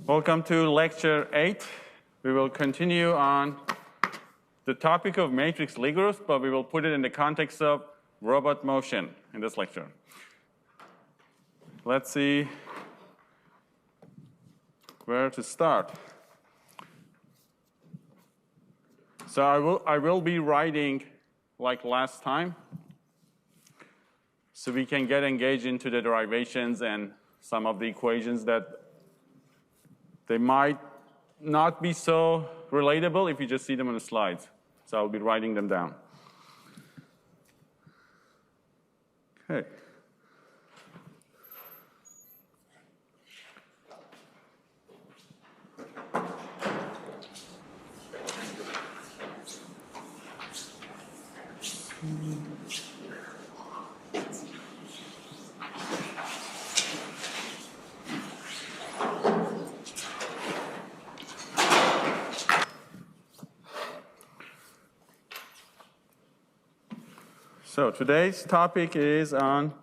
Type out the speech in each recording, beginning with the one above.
Welcome to lecture 8. We will continue on the topic of matrix Lie groups, but we will put it in the context of robot motion in this lecture. Let's see where to start. So I will be writing like last time, so we can get engaged into the derivations and some of the equations that they might not be so relatable if you just see them on the slides. So I'll be writing them down. Okay. So today's topic is on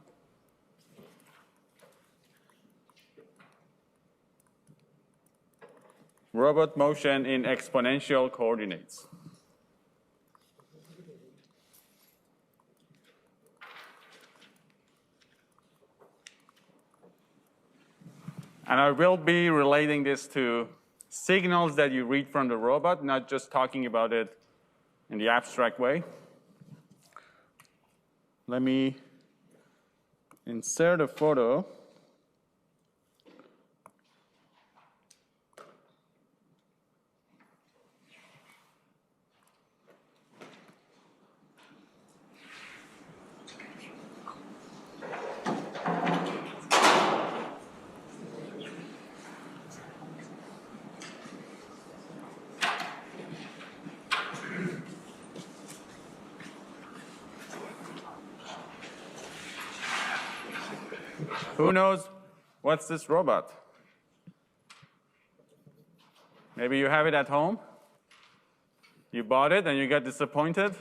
robot motion in exponential coordinates. And I will be relating this to signals that you read from the robot, not just talking about it in the abstract way. Let me insert a photo. Who knows what's this robot? Maybe you have it at home. You bought it and you got disappointed.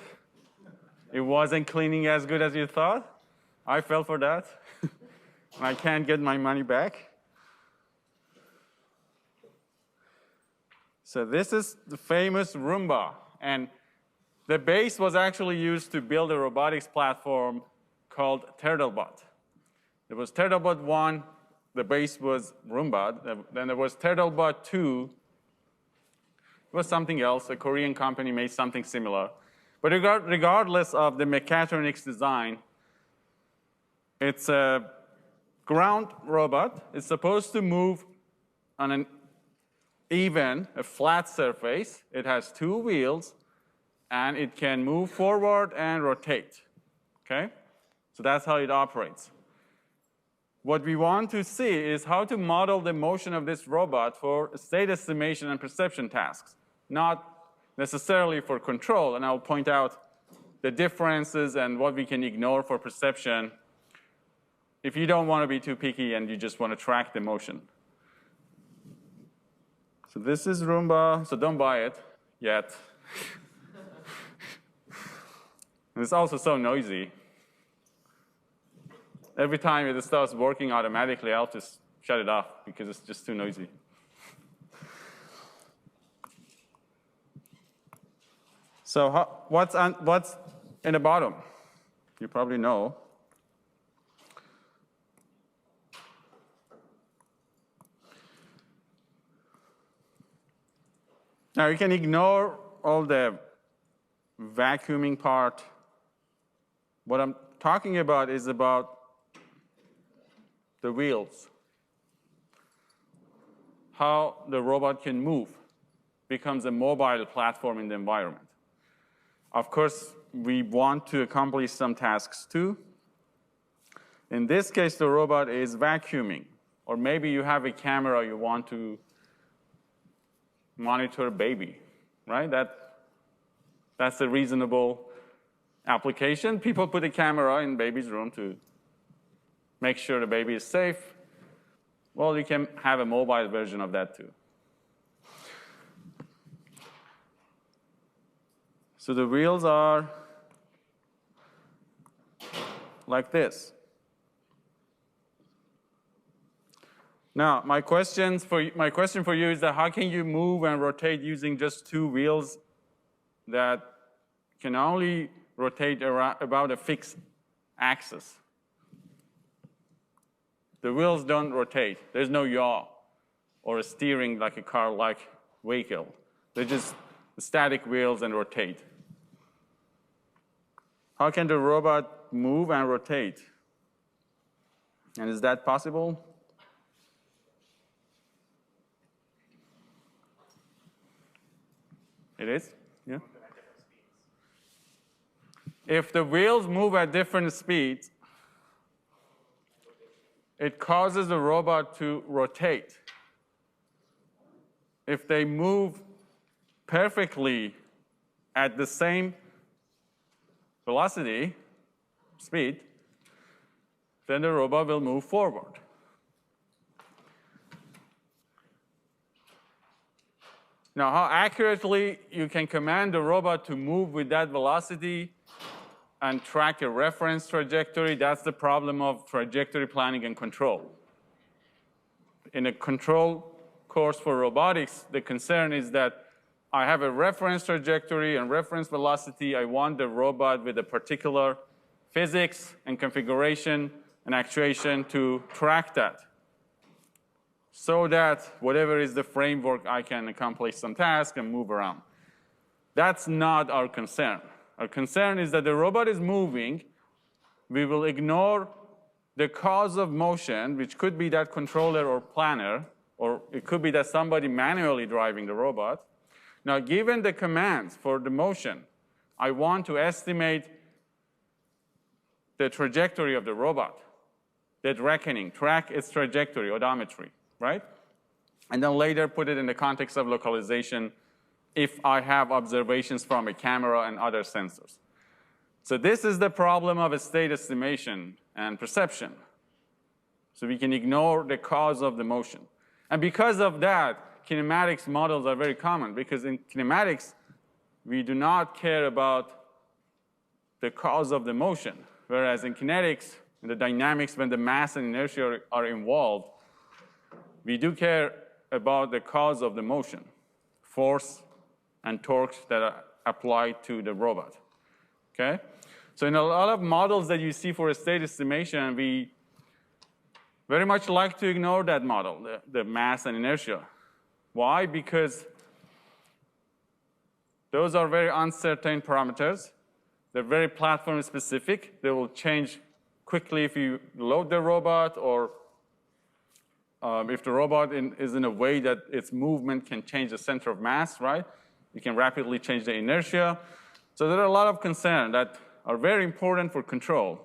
It wasn't cleaning as good as you thought. I fell for that. I can't get my money back. So this is the famous Roomba. And the base was actually used to build a robotics platform called Turtlebot. There was Turtlebot 1, the base was Roomba. Then there was Turtlebot 2. It was something else. A Korean company made something similar. But regardless of the mechatronics design, it's a ground robot. It's supposed to move on an even, a flat surface. It has 2 wheels, and it can move forward and rotate. Okay? So that's how it operates. What we want to see is how to model the motion of this robot for state estimation and perception tasks, not necessarily for control. And I'll point out the differences and what we can ignore for perception if you don't want to be too picky and you just want to track the motion. So this is Roomba, so don't buy it yet. And it's also so noisy. Every time it starts working automatically, I'll just shut it off because it's just too noisy. So what's in the bottom? You probably know. Now you can ignore all the vacuuming part. What I'm talking about is about the wheels, how the robot can move, becomes a mobile platform in the environment. Of course, we want to accomplish some tasks too. In this case, the robot is vacuuming, or maybe you have a camera you want to monitor a baby, right? That's a reasonable application. People put a camera in baby's room to make sure the baby is safe. Well, you can have a mobile version of that too. So the wheels are like this. Now, my question for you is that how can you move and rotate using just two wheels that can only rotate about a fixed axis? The wheels don't rotate. There's no yaw or a steering like a car-like vehicle. They're just static wheels and rotate. How can the robot move and rotate? And is that possible? It is? Yeah. If the wheels move at different speeds, it causes the robot to rotate. If they move perfectly at the same velocity, speed, then the robot will move forward. Now, how accurately you can command the robot to move with that velocity and track a reference trajectory, that's the problem of trajectory planning and control. In a control course for robotics, the concern is that I have a reference trajectory and reference velocity. I want the robot with a particular physics and configuration and actuation to track that, so that whatever is the framework, I can accomplish some task and move around. That's not our concern. Our concern is that the robot is moving. We will ignore the cause of motion, which could be that controller or planner, or it could be that somebody manually driving the robot. Now, given the commands for the motion, I want to estimate the trajectory of the robot, that reckoning, track its trajectory, odometry, right? And then later put it in the context of localization if I have observations from a camera and other sensors. So this is the problem of a state estimation and perception. So we can ignore the cause of the motion. And because of that, kinematics models are very common, because in kinematics, we do not care about the cause of the motion, whereas in kinetics, in the dynamics, when the mass and inertia are involved, we do care about the cause of the motion, force and torques that are applied to the robot, okay? So in a lot of models that you see for a state estimation, we very much like to ignore that model, the mass and inertia. Why? Because those are very uncertain parameters. They're very platform specific. They will change quickly if you load the robot, or if the robot is in a way that its movement can change the center of mass, right? You can rapidly change the inertia. So there are a lot of concerns that are very important for control.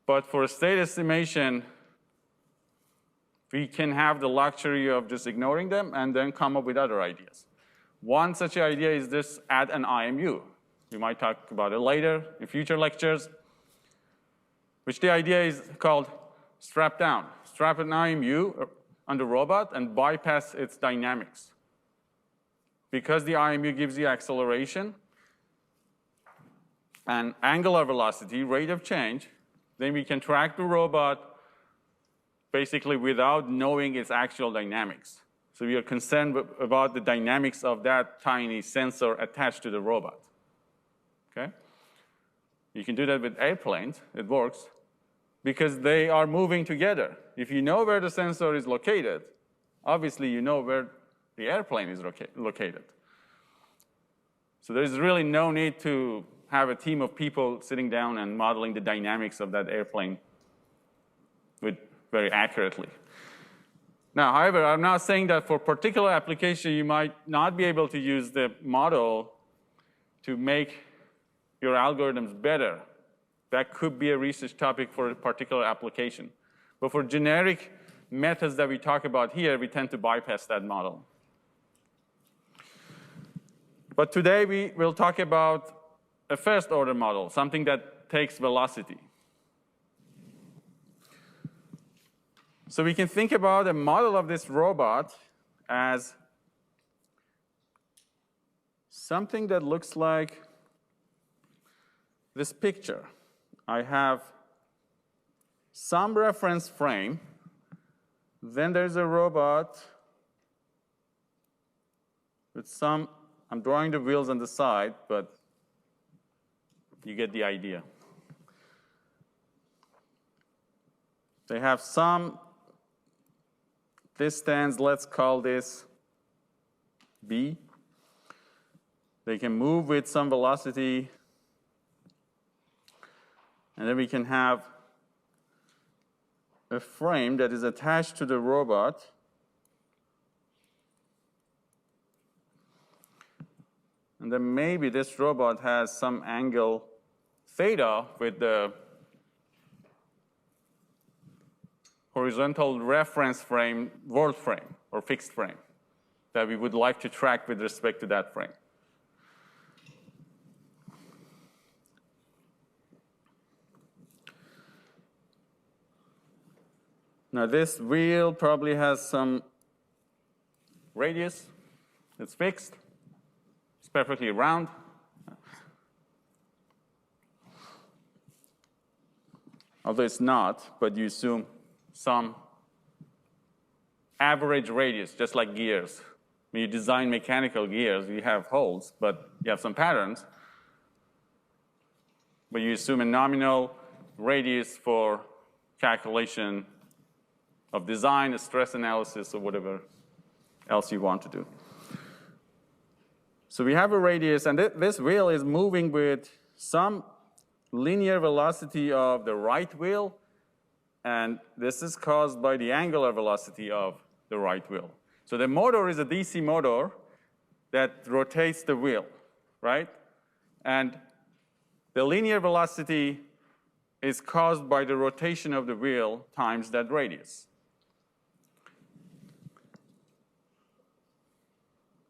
But for state estimation, we can have the luxury of just ignoring them and then come up with other ideas. One such idea is this: add an IMU. We might talk about it later in future lectures, which the idea is called strap down. Strap an IMU on the robot and bypass its dynamics. Because the IMU gives you acceleration and angular velocity, rate of change, then we can track the robot basically without knowing its actual dynamics. So we are concerned about the dynamics of that tiny sensor attached to the robot, okay? You can do that with airplanes. It works because they are moving together. If you know where the sensor is located, obviously you know where the airplane is located. So there's really no need to have a team of people sitting down and modeling the dynamics of that airplane very accurately. Now, however, I'm not saying that for particular application you might not be able to use the model to make your algorithms better. That could be a research topic for a particular application. But for generic methods that we talk about here, we tend to bypass that model. But today we will talk about a first-order model, something that takes velocity. So we can think about a model of this robot as something that looks like this picture. I have some reference frame Then there's a robot with some, I'm drawing the wheels on the side, but you get the idea. They have some distance, let's call this b. They can move with some velocity, and then we can have a frame that is attached to the robot. And then maybe this robot has some angle theta with the horizontal reference frame, world frame, or fixed frame that we would like to track with respect to that frame. Now this wheel probably has some radius. It's fixed. It's perfectly round. Although it's not, but you assume some average radius, just like gears. When you design mechanical gears, you have holes, but you have some patterns. But you assume a nominal radius for calculation of design, stress analysis, or whatever else you want to do. So we have a radius, and this wheel is moving with some linear velocity of the right wheel, and this is caused by the angular velocity of the right wheel. So the motor is a DC motor that rotates the wheel, right? And the linear velocity is caused by the rotation of the wheel times that radius.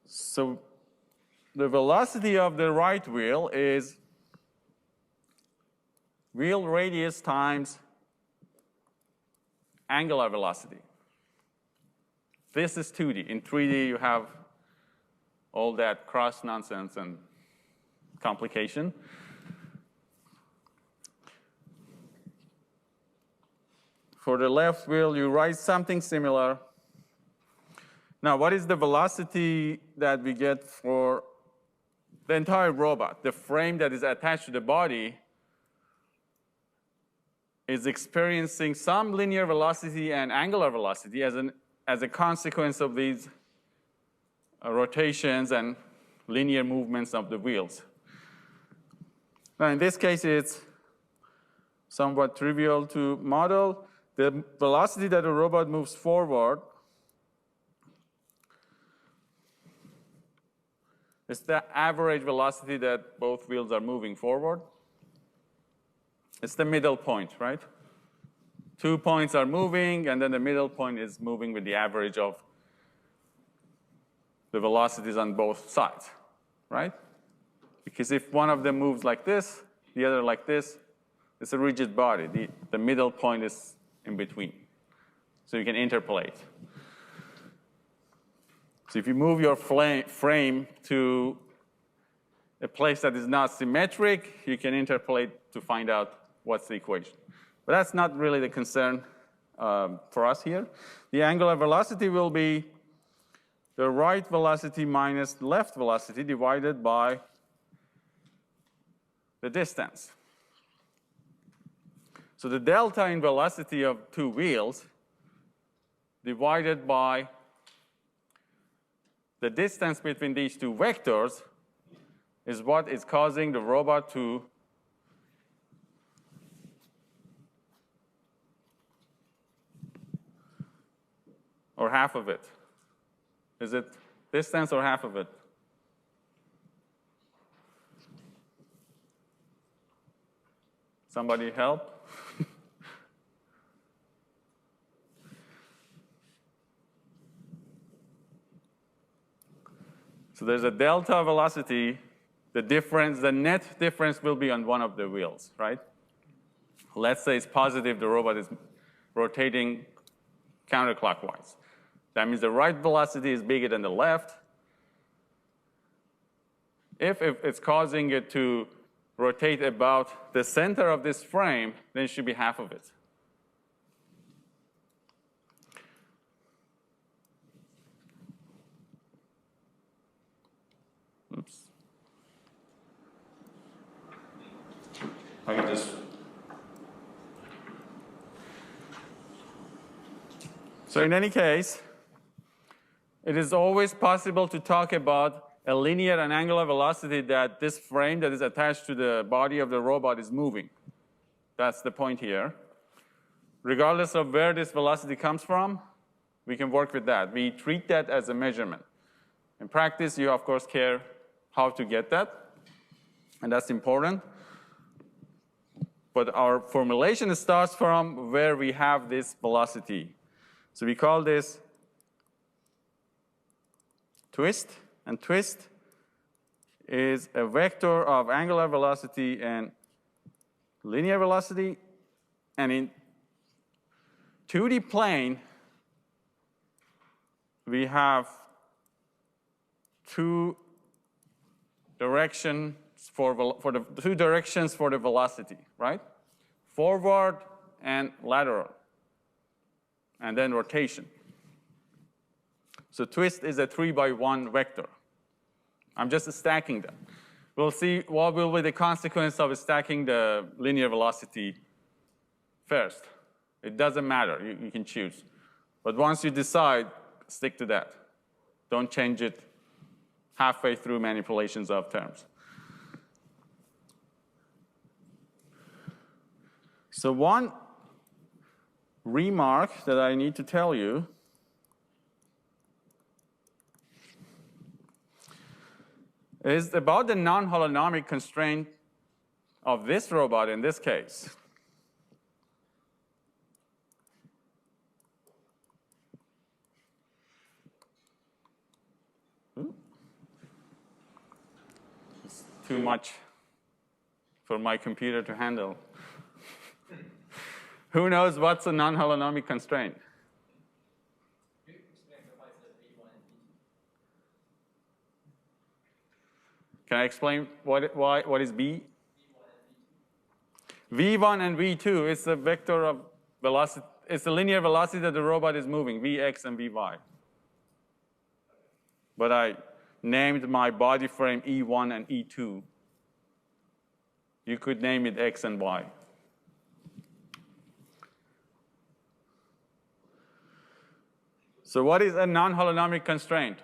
So the velocity of the right wheel is wheel radius times angular velocity. This is 2D. In 3D, you have all that cross nonsense and complication. For the left wheel, you write something similar. Now, what is the velocity that we get for the entire robot? The frame that is attached to the body is experiencing some linear velocity and angular velocity as a consequence of these rotations and linear movements of the wheels. Now, in this case, it's somewhat trivial to model. The velocity that a robot moves forward is the average velocity that both wheels are moving forward. It's the middle point, right? 2 points are moving, and then the middle point is moving with the average of the velocities on both sides, right? Because if one of them moves like this, the other like this, it's a rigid body. The middle point is in between. So you can interpolate. So if you move your frame to a place that is not symmetric, you can interpolate to find out what's the equation. But that's not really the concern for us here. The angular velocity will be the right velocity minus left velocity divided by the distance. So the delta in velocity of two wheels divided by the distance between these two vectors is what is causing the robot to or half of it. Is it distance or half of it? Somebody help? So there's a delta velocity. The difference, the net difference will be on one of the wheels, right? Let's say it's positive, the robot is rotating counterclockwise. That means the right velocity is bigger than the left. If it's causing it to rotate about the center of this frame, then it should be half of it. I can just. So in any case, it is always possible to talk about a linear and angular velocity that this frame that is attached to the body of the robot is moving. That's the point here. Regardless of where this velocity comes from, we can work with that. We treat that as a measurement. In practice, you of course care how to get that, and that's important. But our formulation starts from where we have this velocity. So we call this twist, and twist is a vector of angular velocity and linear velocity. And in 2D plane, we have two directions for the velocity, right? Forward and lateral, and then rotation. So twist is a 3×1 vector. I'm just stacking them. We'll see what will be the consequence of stacking the linear velocity first. It doesn't matter, you can choose. But once you decide, stick to that. Don't change it halfway through manipulations of terms. So one remark that I need to tell you is about the non-holonomic constraint of this robot in this case. It's too much for my computer to handle. Who knows what's a non-holonomic constraint? Can I explain what is B? V1 and V2 is a vector of velocity. It's the linear velocity that the robot is moving, Vx and Vy. But I named my body frame E1 and E2. You could name it X and Y. So what is a non-holonomic constraint?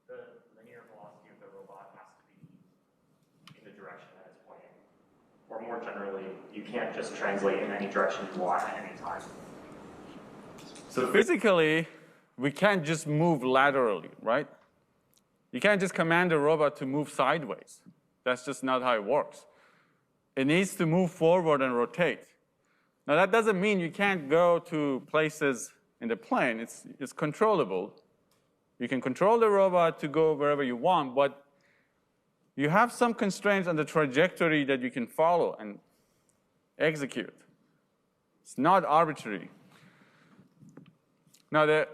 The linear velocity of the robot has to be in the direction that it's pointing. Or more generally, you can't just translate in any direction you want at any time. So physically, we can't just move laterally, right? You can't just command the robot to move sideways. That's just not how it works. It needs to move forward and rotate. Now, that doesn't mean you can't go to places in the plane. It's controllable. You can control the robot to go wherever you want, but you have some constraints on the trajectory that you can follow and execute. It's not arbitrary. Now, the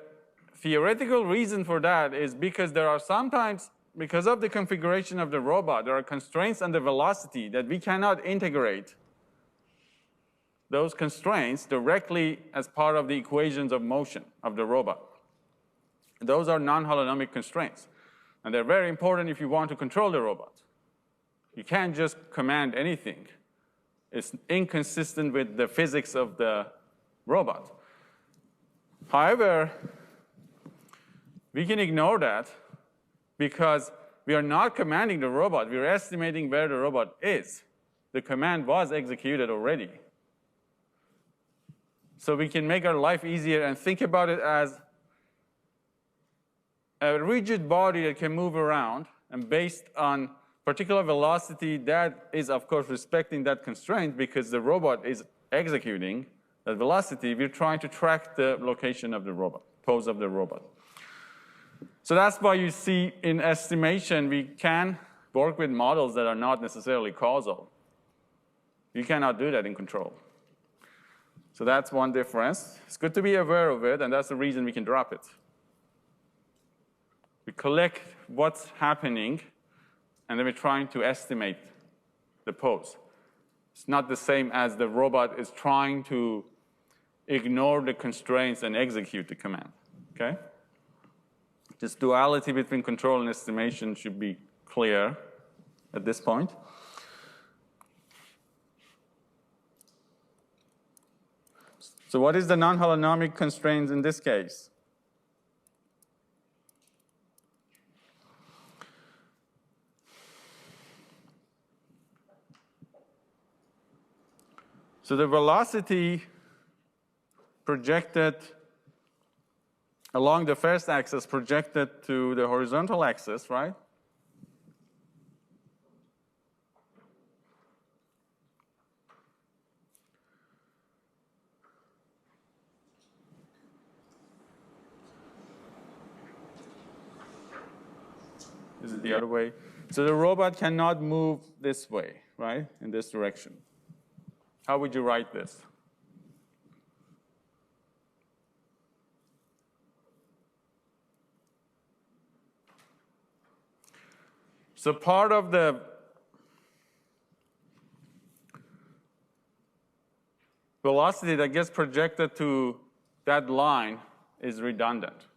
theoretical reason for that is because there are sometimes, because of the configuration of the robot, there are constraints on the velocity that we cannot integrate those constraints directly as part of the equations of motion of the robot. Those are non-holonomic constraints. And they're very important if you want to control the robot. You can't just command anything. It's inconsistent with the physics of the robot. However, we can ignore that because we are not commanding the robot. We're estimating where the robot is. The command was executed already. So we can make our life easier and think about it as a rigid body that can move around, and based on particular velocity that is, of course, respecting that constraint because the robot is executing that velocity, we're trying to track the location of the robot, pose of the robot. So that's why you see in estimation, we can work with models that are not necessarily causal. You cannot do that in control. So that's one difference. It's good to be aware of it, and that's the reason we can drop it. We collect what's happening, and then we're trying to estimate the pose. It's not the same as the robot is trying to ignore the constraints and execute the command, okay? This duality between control and estimation should be clear. at this point. So what is the non-holonomic constraints in this case? So the velocity projected along the first axis projected to the horizontal axis, right? Is it the other way? So the robot cannot move this way, right? In this direction. How would you write this? So part of the velocity that gets projected to that line is redundant.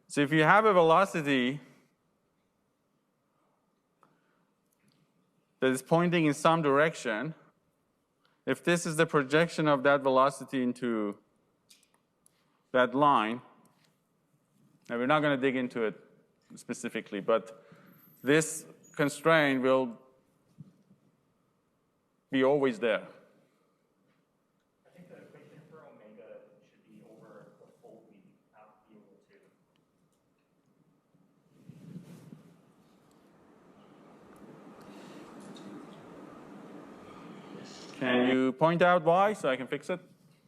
So if you have a velocity that is pointing in some direction, if this is the projection of that velocity into that line, and we're not going to dig into it specifically, but this constraint will be always there. I think the equation for omega should be over the full V, not be equal to. Can you point out why so I can fix it?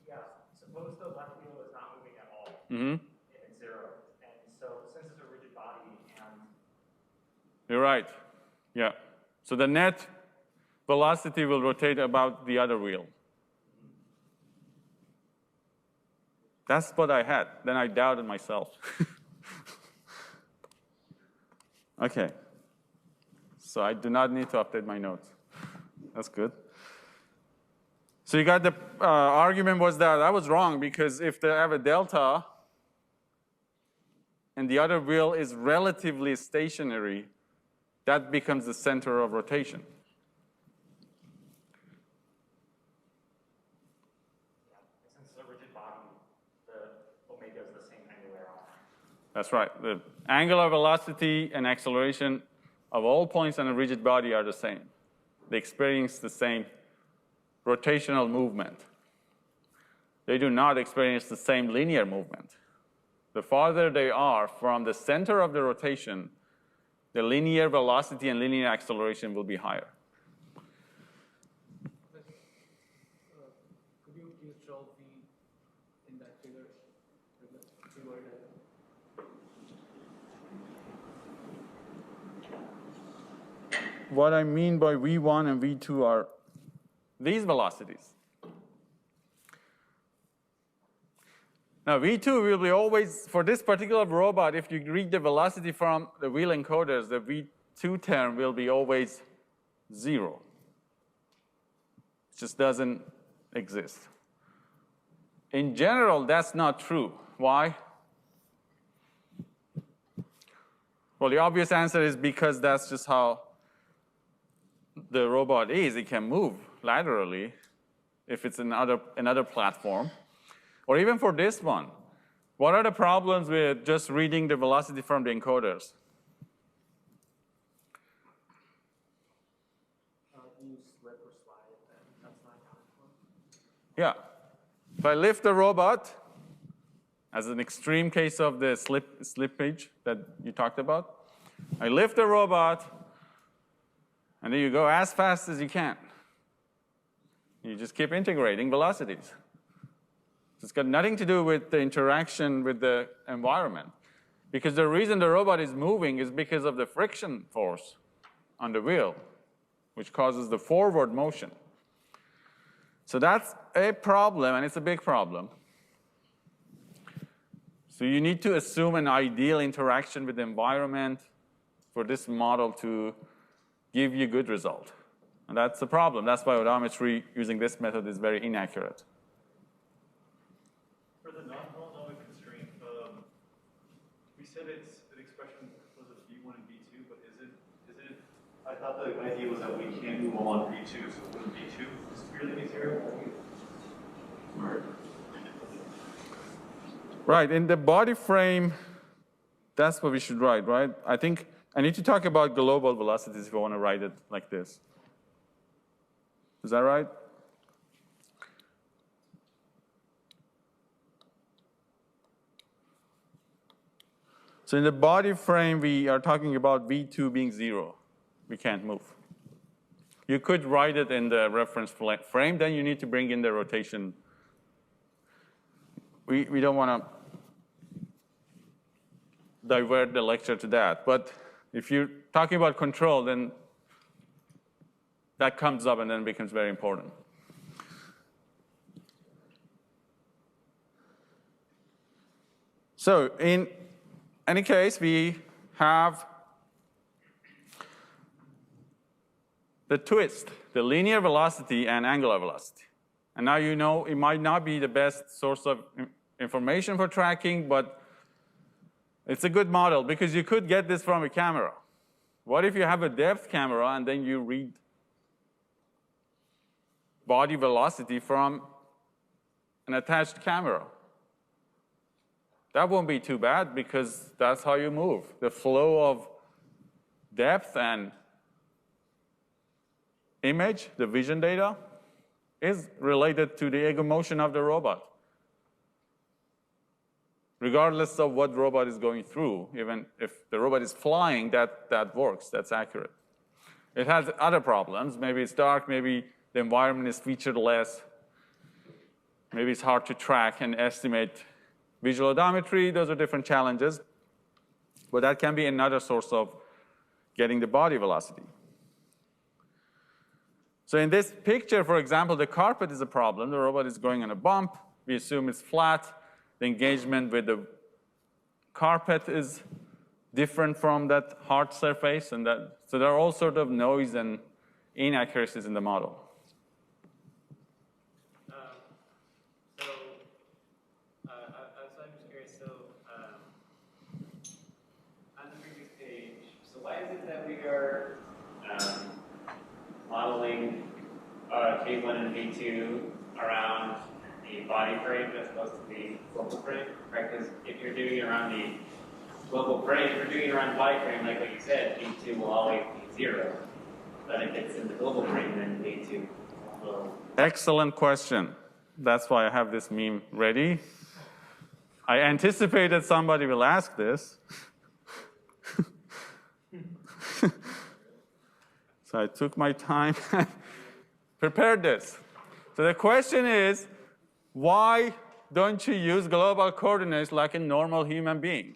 Yeah, suppose the left wheel is not moving at all. Mm-hmm. It's zero. And so since it's a rigid body and... You're right. Yeah. So the net velocity will rotate about the other wheel. That's what I had. Then I doubted myself. Okay. So I do not need to update my notes. That's good. So you got the argument was that I was wrong because if they have a delta and the other wheel is relatively stationary, that becomes the center of rotation. Since it's a rigid body, the omega is the same angular arc. That's right. The angular velocity and acceleration of all points on a rigid body are the same. They experience the same rotational movement. They do not experience the same linear movement. The farther they are from the center of the rotation, the linear velocity and linear acceleration will be higher. Could you please draw V in that figure? What I mean by V1 and V2 are these velocities. Now, V2 will be always, for this particular robot, if you read the velocity from the wheel encoders, the V2 term will be always 0. It just doesn't exist. In general, that's not true. Why? Well, the obvious answer is because that's just how the robot is. It can move laterally if it's another platform. Or even for this one, what are the problems with just reading the velocity from the encoders? You slip or slide, and that's not accounted for? Yeah. If I lift the robot, as an extreme case of the slippage that you talked about, I lift the robot, and then you go as fast as you can. You just keep integrating velocities. It's got nothing to do with the interaction with the environment. Because the reason the robot is moving is because of the friction force on the wheel, which causes the forward motion. So that's a problem, and it's a big problem. So you need to assume an ideal interaction with the environment for this model to give you a good result. And that's the problem. That's why odometry using this method is very inaccurate. For the non-holonomic constraint, we said it's an expression was of V1 and V2, but is it I thought the idea was that we can't move along V2, so wouldn't V2 really be zero? Right, in the body frame, that's what we should write, right? I think I need to talk about global velocities if I want to write it like this. Is that right? So in the body frame, we are talking about V2 being 0. We can't move. You could write it in the reference frame, then you need to bring in the rotation. We don't want to divert the lecture to that. But if you're talking about control, then that comes up and then becomes very important. So in any case, we have the twist, the linear velocity and angular velocity. And now you know it might not be the best source of information for tracking, but it's a good model because you could get this from a camera. What if you have a depth camera and then you read body velocity from an attached camera? That won't be too bad because that's how you move. The flow of depth and image, the vision data, is related to the ego motion of the robot. Regardless of what robot is going through, even if the robot is flying, that works, that's accurate. It has other problems. Maybe it's dark, maybe the environment is featureless, maybe it's hard to track and estimate visual odometry. Those are different challenges. But that can be another source of getting the body velocity. So in this picture, for example, the carpet is a problem. The robot is going on a bump. We assume it's flat. The engagement with the carpet is different from that hard surface. And so there are all sorts of noise and inaccuracies in the model. I'm just curious, so on the previous page, so why is it that we are modeling K1 and V2 around the body frame as opposed to the global frame, right? Because if you're doing it around the global frame, if you're doing it around the body frame, like what you said, V2 will always be 0. But if it's in the global frame, then V2 will... Excellent question. That's why I have this meme ready. I anticipated somebody will ask this. So I took my time and prepared this. So the question is, why don't you use global coordinates like a normal human being?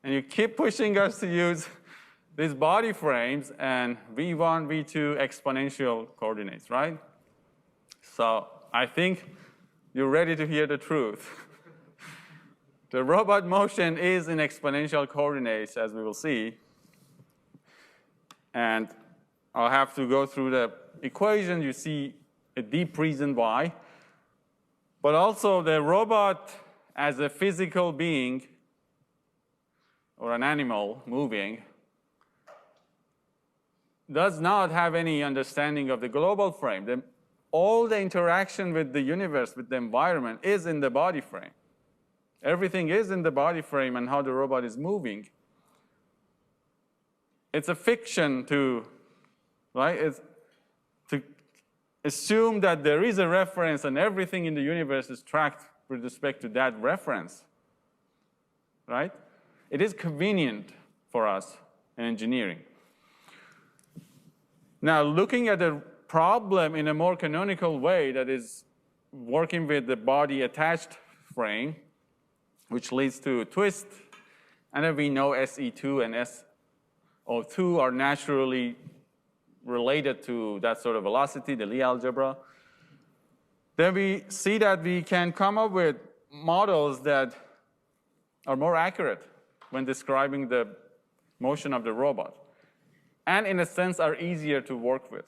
And you keep pushing us to use these body frames and V1, V2 exponential coordinates, right? So I think you're ready to hear the truth. The robot motion is in exponential coordinates, as we will see. And I'll have to go through the equation. You see a deep reason why. But also the robot as a physical being or an animal moving does not have any understanding of the global frame. All the interaction with the universe, with the environment, is in the body frame. Everything is in the body frame and how the robot is moving. It's a fiction to, right? It's to assume that there is a reference and everything in the universe is tracked with respect to that reference, right? It is convenient for us in engineering. Now, looking at the problem in a more canonical way, that is working with the body attached frame, which leads to a twist, and then we know SE2 and SO2 are naturally related to that sort of velocity, the Lie algebra. Then we see that we can come up with models that are more accurate when describing the motion of the robot, and in a sense are easier to work with.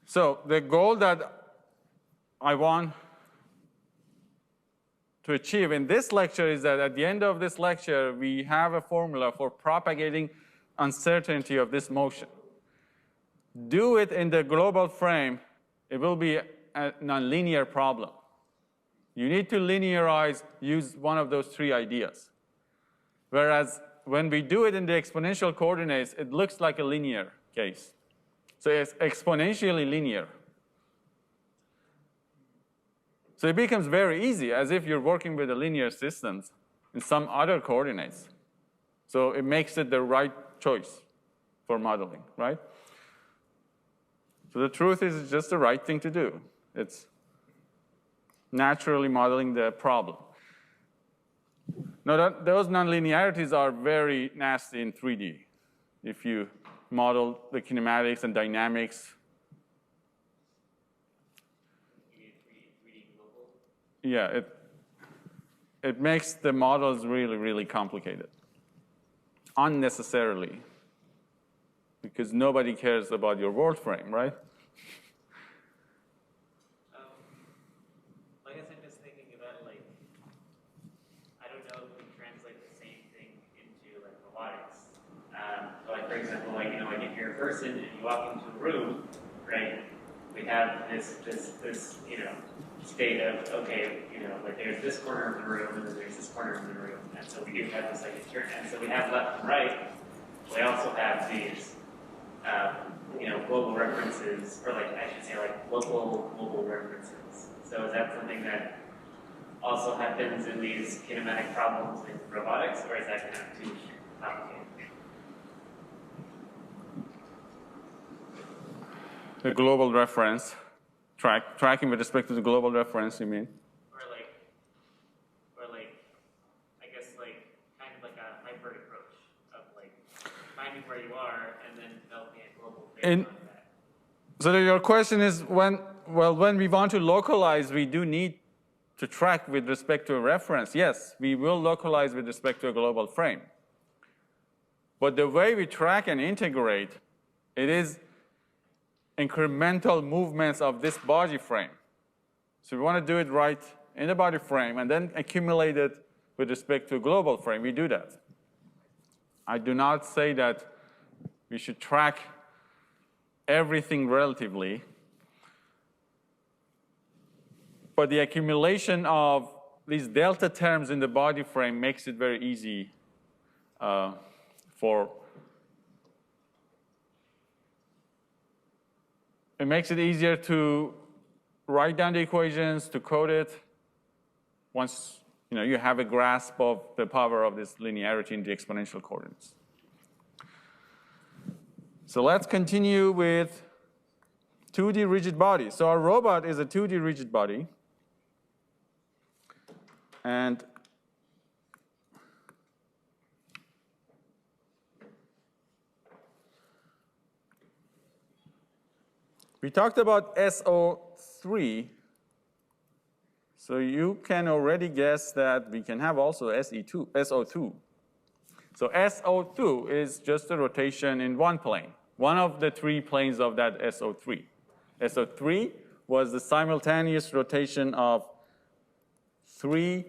So the goal that I want to achieve in this lecture is that at the end of this lecture, we have a formula for propagating uncertainty of this motion. Do it in the global frame, it will be a nonlinear problem. You need to linearize, use one of those three ideas. Whereas when we do it in the exponential coordinates, it looks like a linear case. So it's exponentially linear. So it becomes very easy, as if you're working with a linear systems in some other coordinates. So it makes it the right choice for modeling, right? So the truth is it's just the right thing to do. It's naturally modeling the problem. Now, those nonlinearities are very nasty in 3D. If you model the kinematics and dynamics. Yeah, it makes the models really, really complicated. Unnecessarily. Because nobody cares about your world frame, right? I guess I'm just thinking about, like, I don't know if we translate the same thing into, like, robotics. So, like, for example, like, you know, like if you're a person and you walk into a room, right, we have this, you know, state of, okay, you know, like there's this corner of the room and then there's this corner of the room. And so we do have this, like, and so we have left and right. We also have these, you know, global references, or like, I should say, like, local global references. So is that something that also happens in these kinematic problems in robotics, or is that kind of too complicated? The global reference, tracking with respect to the global reference, you mean? Or like, I guess, like, kind of like a hybrid approach of, like, finding where you are and then developing a global based on that. So your question is, when we want to localize, we do need to track with respect to a reference. Yes, we will localize with respect to a global frame. But the way we track and integrate, it is incremental movements of this body frame. So we want to do it right in the body frame and then accumulate it with respect to a global frame. We do that. I do not say that we should track everything relatively, but the accumulation of these delta terms in the body frame makes it very easy it makes it easier to write down the equations, to code it, once you have a grasp of the power of this linearity in the exponential coordinates. So let's continue with 2D rigid body. So our robot is a 2D rigid body. And we talked about SO3. So you can already guess that we can have also SO2. So SO2 is just a rotation in one plane, one of the three planes of that SO3. SO3 was the simultaneous rotation of three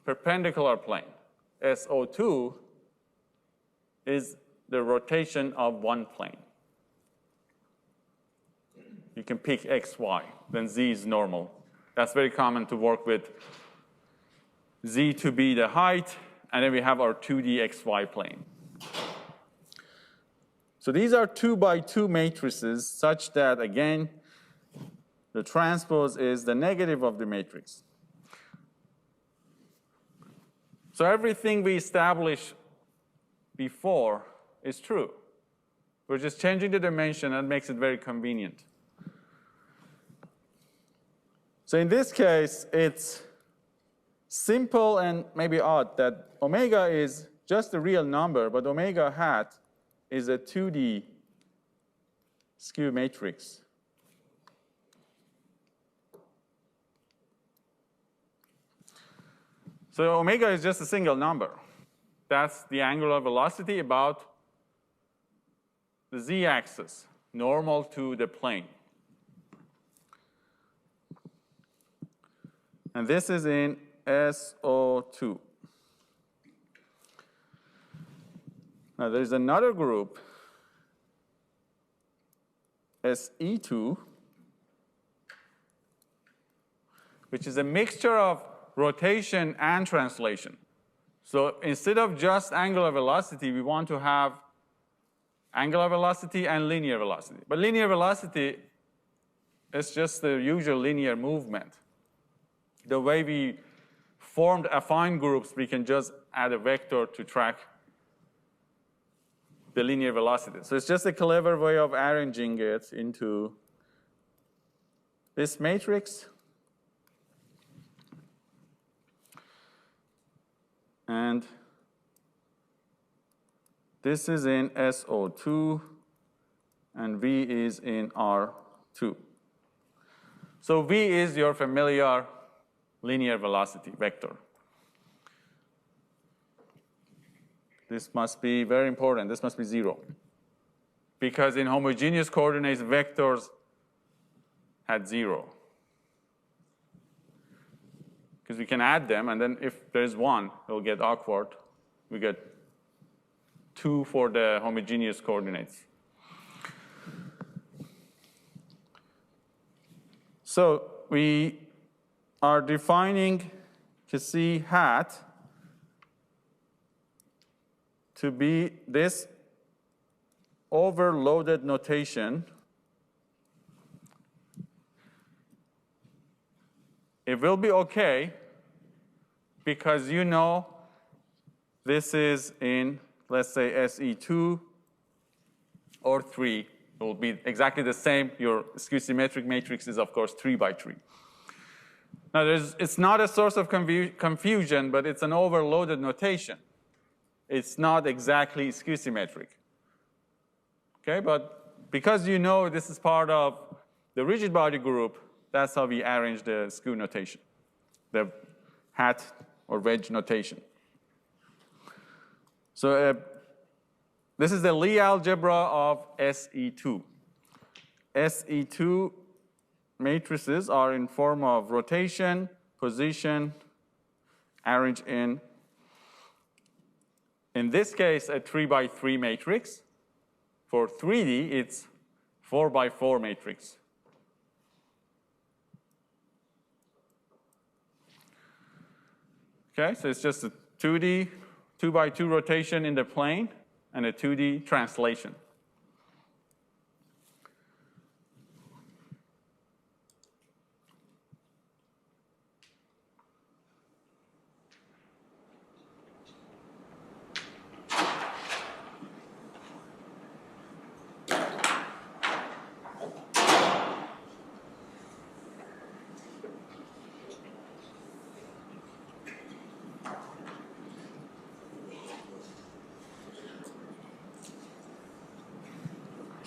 perpendicular planes. SO2 is the rotation of one plane. You can pick X, Y, then Z is normal. That's very common to work with Z to be the height, and then we have our 2D XY plane. So these are 2 by 2 matrices such that, again, the transpose is the negative of the matrix. So everything we established before is true. We're just changing the dimension and makes it very convenient. So in this case, it's simple and maybe odd that omega is just a real number, but omega hat is a 2D skew matrix. So omega is just a single number. That's the angular velocity about the z-axis, normal to the plane. And this is in SO2. Now there's another group, SE2, which is a mixture of rotation and translation. So instead of just angular velocity, we want to have angular velocity and linear velocity. But linear velocity is just the usual linear movement. The way we formed affine groups, we can just add a vector to track the linear velocity. So it's just a clever way of arranging it into this matrix. And this is in SO2, and V is in R2. So V is your familiar linear velocity vector. This must be very important. This must be 0. Because in homogeneous coordinates, vectors had 0. Because we can add them, and then if there's 1, it'll get awkward. We get 2 for the homogeneous coordinates. So we are defining C hat to be this overloaded notation. It will be okay because you know this is in, let's say, SE2 or 3. It will be exactly the same. Your skew symmetric matrix is, of course, 3 by 3. Now, it's not a source of confusion, but it's an overloaded notation. It's not exactly skew symmetric. Okay, but because you know this is part of the rigid body group, that's how we arrange the skew notation, the hat or wedge notation. So this is the Lie algebra of SE2. SE2 matrices are in form of rotation, position, arranged in this case, a 3 by 3 matrix. For 3D, it's 4 by 4 matrix. Okay, so it's just a 2D, 2 by 2 rotation in the plane, and a 2D translation.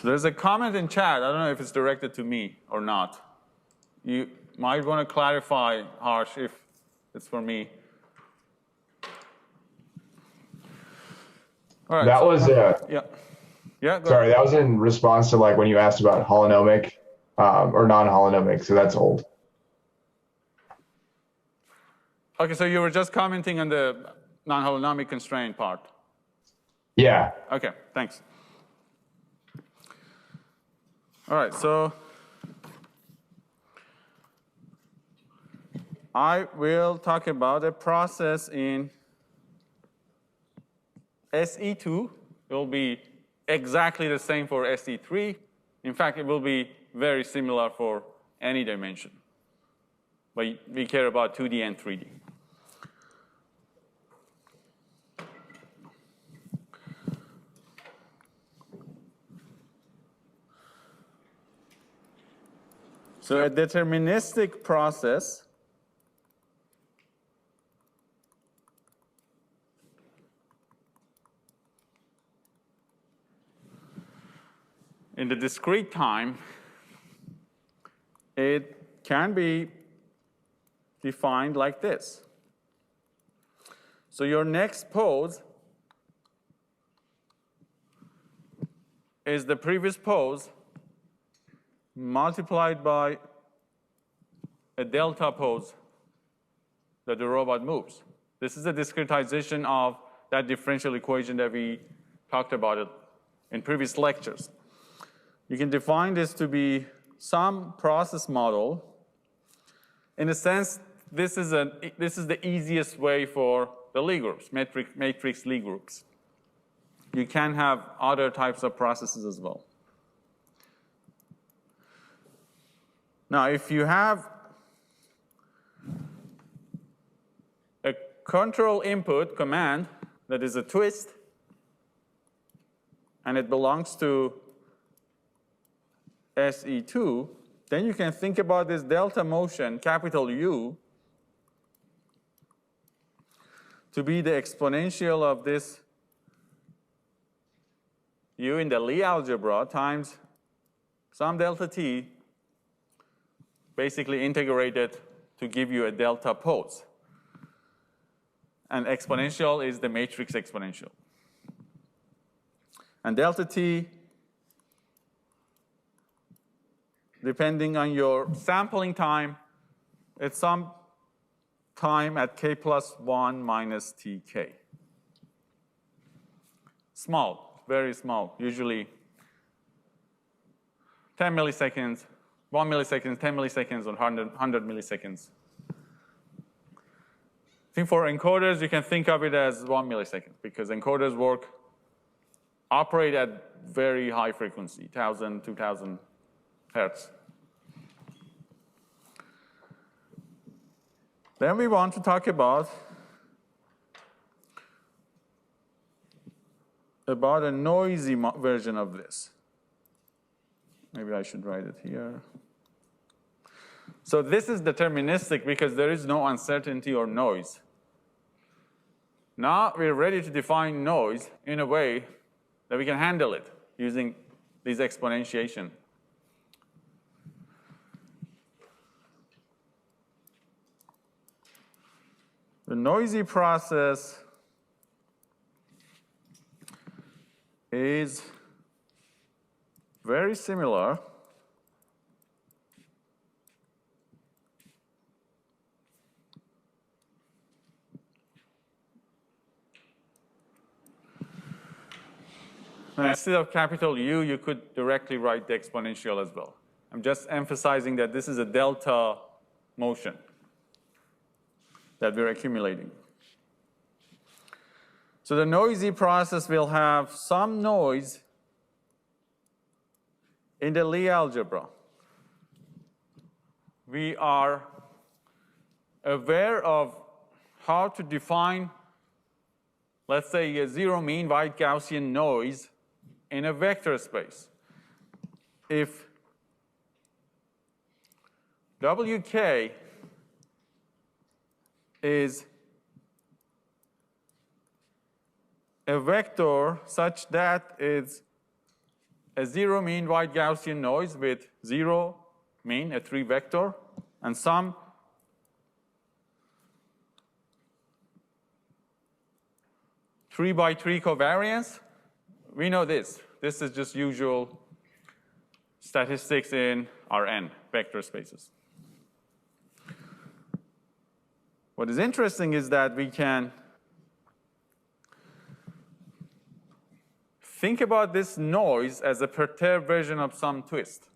So there's a comment in chat. I don't know if it's directed to me or not. You might want to clarify, Harsh, if it's for me. All right. That was yeah. Yeah. Sorry, that was in response to like when you asked about holonomic or non-holonomic. So that's old. Okay, so you were just commenting on the non-holonomic constraint part. Yeah. Okay, thanks. All right, so I will talk about a process in SE2. It will be exactly the same for SE3. In fact, it will be very similar for any dimension. But we care about 2D and 3D. So a deterministic process in the discrete time, it can be defined like this. So your next pose is the previous pose multiplied by a delta pose that the robot moves. This is a discretization of that differential equation that we talked about it in previous lectures. You can define this to be some process model. In a sense, this is the easiest way for the Lie groups, matrix Lie groups. You can have other types of processes as well. Now, if you have a control input command that is a twist, and it belongs to SE2, then you can think about this delta motion, capital U, to be the exponential of this U in the Lie algebra times some delta t, basically integrated to give you a delta pose. And exponential is the matrix exponential. And delta t, depending on your sampling time, it's some time at k plus 1 minus tk. Small, very small, usually 10 milliseconds, 1 millisecond, 10 milliseconds, or 100 milliseconds. I think for encoders, you can think of it as 1 millisecond, because encoders operate at very high frequency, 1,000, 2,000 hertz. Then we want to talk about a noisy version of this. Maybe I should write it here. So this is deterministic because there is no uncertainty or noise. Now we're ready to define noise in a way that we can handle it using this exponentiation. The noisy process is very similar now, instead of capital U, you could directly write the exponential as well. I'm just emphasizing that this is a delta motion that we're accumulating. So the noisy process will have some noise in the Lie algebra. We are aware of how to define, let's say, a zero mean wide Gaussian noise in a vector space. If Wk is a vector such that it's a zero mean wide Gaussian noise with zero mean, a 3 vector, and some three by three covariance, we know this. This is just usual statistics in Rn, vector spaces. What is interesting is that we can think about this noise as a perturbed version of some twist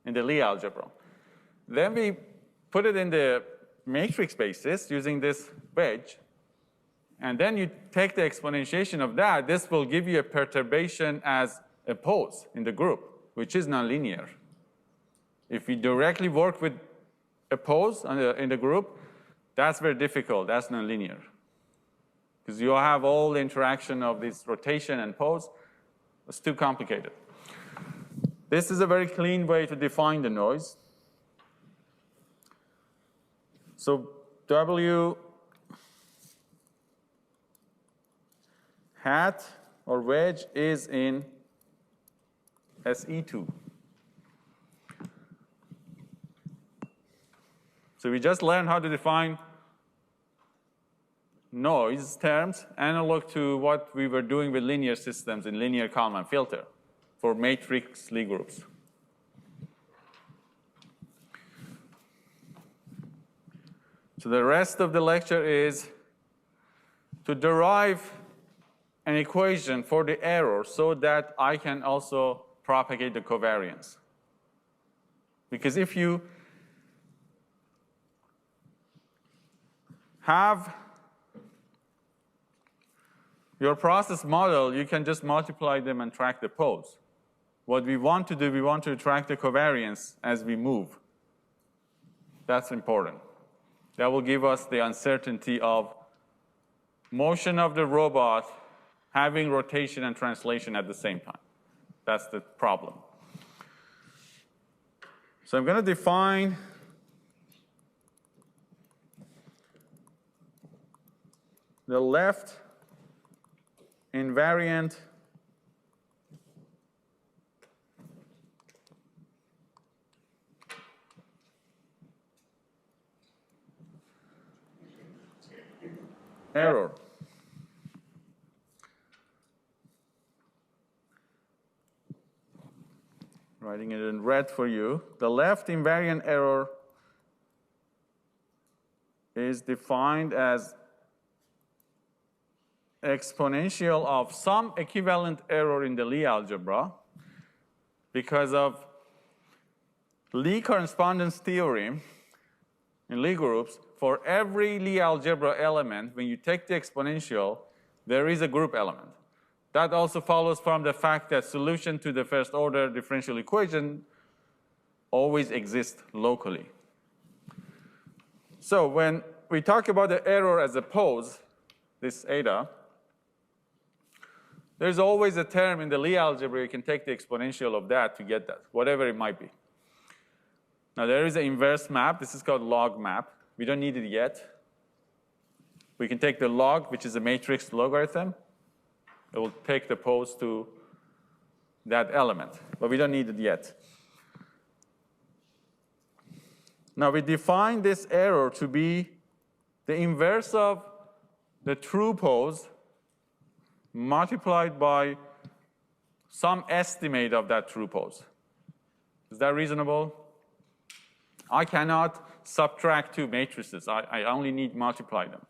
in the Lie algebra. Then we put it in the matrix basis using this wedge. And then you take the exponentiation of that. This will give you a perturbation as a pose in the group, which is nonlinear. If we directly work with a pose in the group, that's very difficult. That's nonlinear. Because you have all the interaction of this rotation and pose. It's too complicated. This is a very clean way to define the noise. So W hat or wedge is in SE2. So we just learned how to define noise terms analog to what we were doing with linear systems in linear Kalman filter for matrix Lie groups. So the rest of the lecture is to derive an equation for the error so that I can also propagate the covariance. Because if you have your process model, you can just multiply them and track the pose. What we want to do, we want to track the covariance as we move. That's important. That will give us the uncertainty of motion of the robot having rotation and translation at the same time. That's the problem. So I'm going to define the left invariant error. Writing it in red for you. The left invariant error is defined as exponential of some equivalent error in the Lie algebra because of Lie correspondence theorem in Lie groups. For every Lie algebra element, when you take the exponential, there is a group element. That also follows from the fact that solution to the first order differential equation always exists locally. So when we talk about the error as a pose, this eta, there's always a term in the Lie algebra, you can take the exponential of that to get that, whatever it might be. Now there is an inverse map, this is called log map. We don't need it yet. We can take the log, which is a matrix logarithm. It will take the pose to that element, but we don't need it yet. Now we define this error to be the inverse of the true pose multiplied by some estimate of that true pose. Is that reasonable? I cannot subtract two matrices. I only need to multiply them.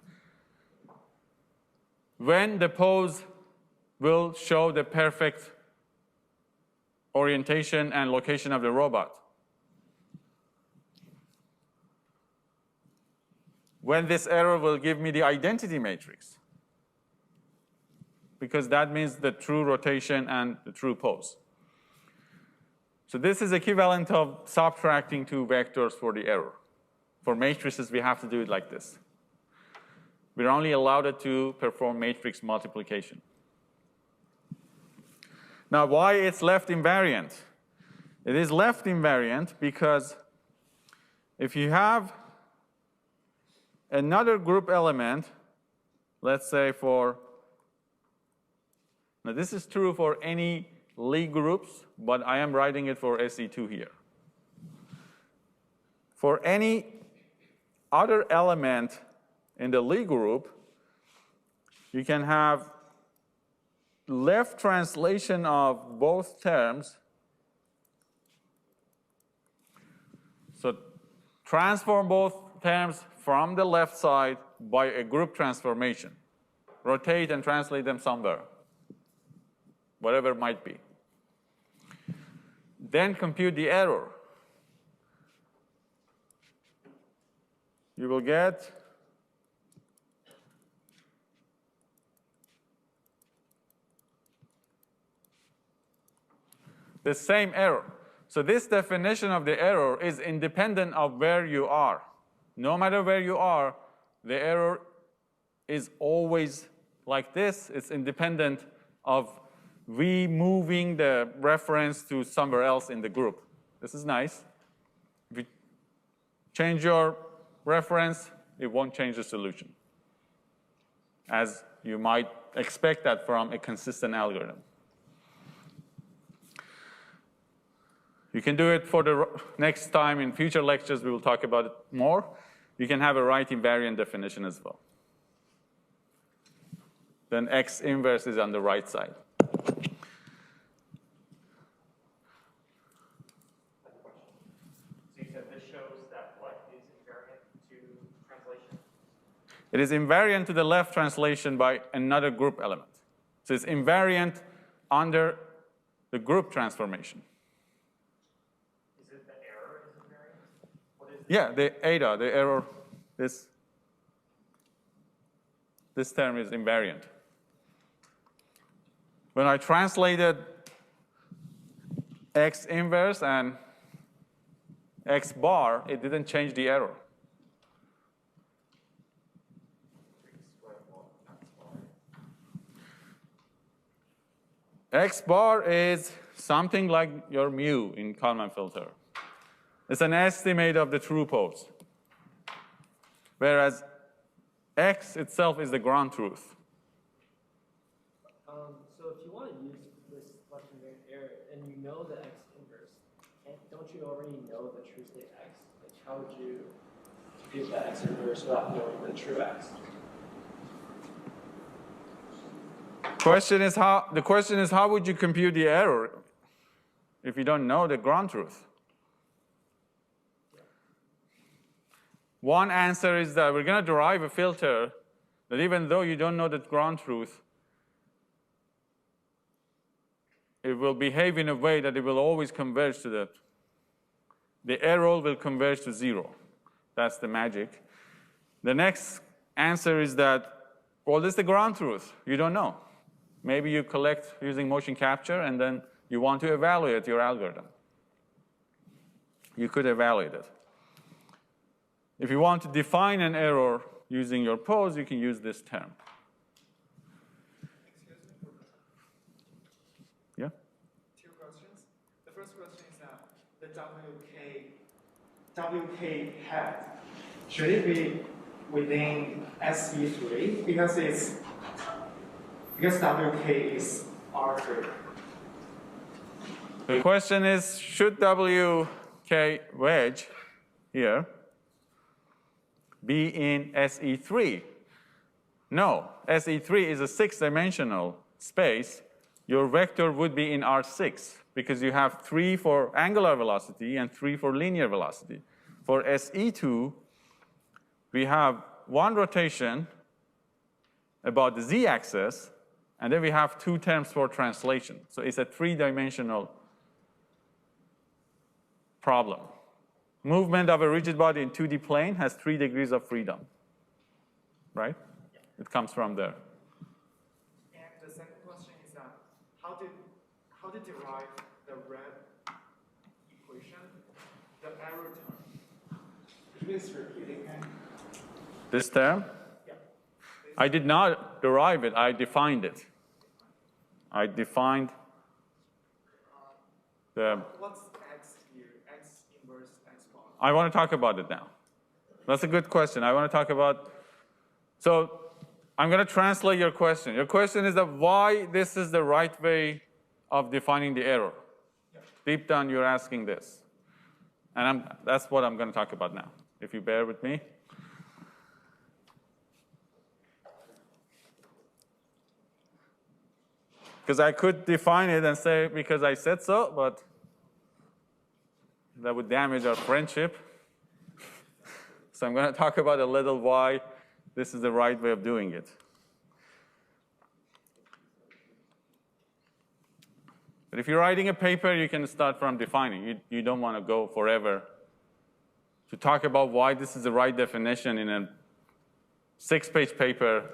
When the pose will show the perfect orientation and location of the robot. When this error will give me the identity matrix. Because that means the true rotation and the true pose. So this is equivalent of subtracting two vectors for the error. For matrices, we have to do it like this. We're only allowed to perform matrix multiplication. Now, why it's left invariant? It is left invariant because if you have another group element, let's say now this is true for any Lie groups, but I am writing it for SE2 here. For any other element in the Lie group, you can have left translation of both terms. So transform both terms from the left side by a group transformation. Rotate and translate them somewhere, whatever it might be. Then compute the error. You will get the same error. So this definition of the error is independent of where you are. No matter where you are, the error is always like this. It's independent of we moving the reference to somewhere else in the group. This is nice. If you change your reference, it won't change the solution, as you might expect that from a consistent algorithm. You can do it for the next time. In future lectures, we will talk about it more. You can have a right invariant definition as well. Then X inverse is on the right side. So you said this shows that what is invariant to translation? It is invariant to the left translation by another group element. So it's invariant under the group transformation. Is it the error is invariant? What is Yeah, the eta, the error, this term is invariant. When I translated x inverse and x bar, it didn't change the error. X bar is something like your mu in Kalman filter. It's an estimate of the true pose. Whereas x itself is the ground truth. So if you want to use this left invariant error and you know the x inverse, don't you already know the true state x? Like how would you compute the x inverse without knowing the true x? The question is how would you compute the error if you don't know the ground truth? One answer is that we're going to derive a filter that even though you don't know the ground truth, it will behave in a way that it will always converge to the error will converge to 0. That's the magic. The next answer is that, well, this is the ground truth. You don't know. Maybe you collect using motion capture, and then you want to evaluate your algorithm. You could evaluate it. If you want to define an error using your pose, you can use this term. Excuse me? Yeah? Two questions. The first question is the WK hat, should it be within SE3? Because WK is R3. The question is, should WK wedge here be in SE3? No, SE3 is a 6-dimensional space. Your vector would be in R6 because you have 3 for angular velocity and 3 for linear velocity. For SE2, we have 1 rotation about the z-axis, and then we have 2 terms for translation. So it's a 3-dimensional problem. Movement of a rigid body in 2D plane has 3 degrees of freedom, right? Yeah. It comes from there. And the second question is how to derive the red equation, the error term? Could you please repeat it again? This term? Yeah. I did not derive it, I defined it. I defined the... What's x here? X inverse x bar? I want to talk about it now. That's a good question. I want to talk about... So I'm going to translate your question. Your question is that why this is the right way of defining the error. Yeah. Deep down, you're asking this. And that's what I'm going to talk about now, if you bear with me. Because I could define it and say, because I said so, but that would damage our friendship. So I'm going to talk about a little why this is the right way of doing it. But if you're writing a paper, you can start from defining. You don't want to go forever to talk about why this is the right definition in a 6-page paper.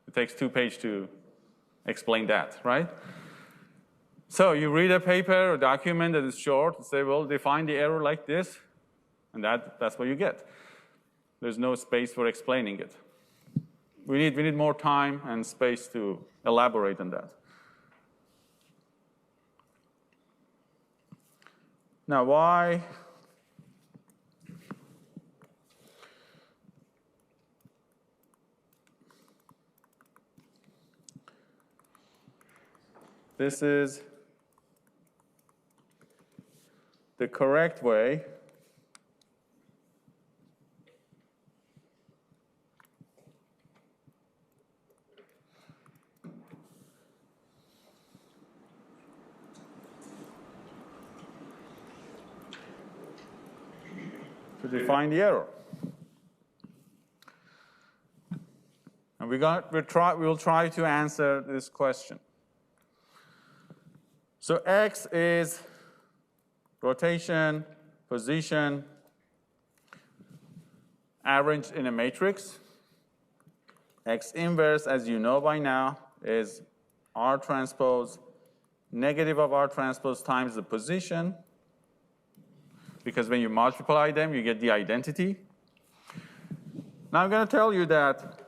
It takes 2 pages to explain that, right? So you read a paper or document that is short and say, well, define the error like this, and that's what you get. There's no space for explaining it. We need more time and space to elaborate on that. Now, why? This is the correct way to define the error. we'll try to answer this question. So X is rotation, position, arranged in a matrix. X inverse, as you know by now, is R transpose, negative of R transpose times the position, because when you multiply them, you get the identity. Now I'm going to tell you that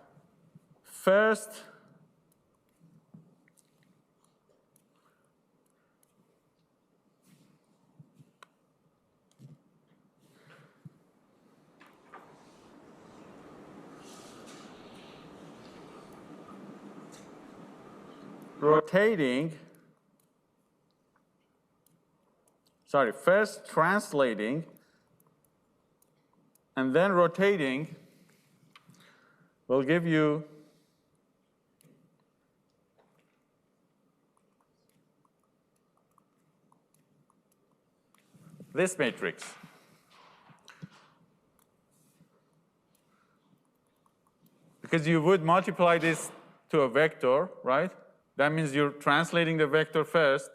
first, first translating and then rotating will give you this matrix. Because you would multiply this to a vector, right? That means you're translating the vector first,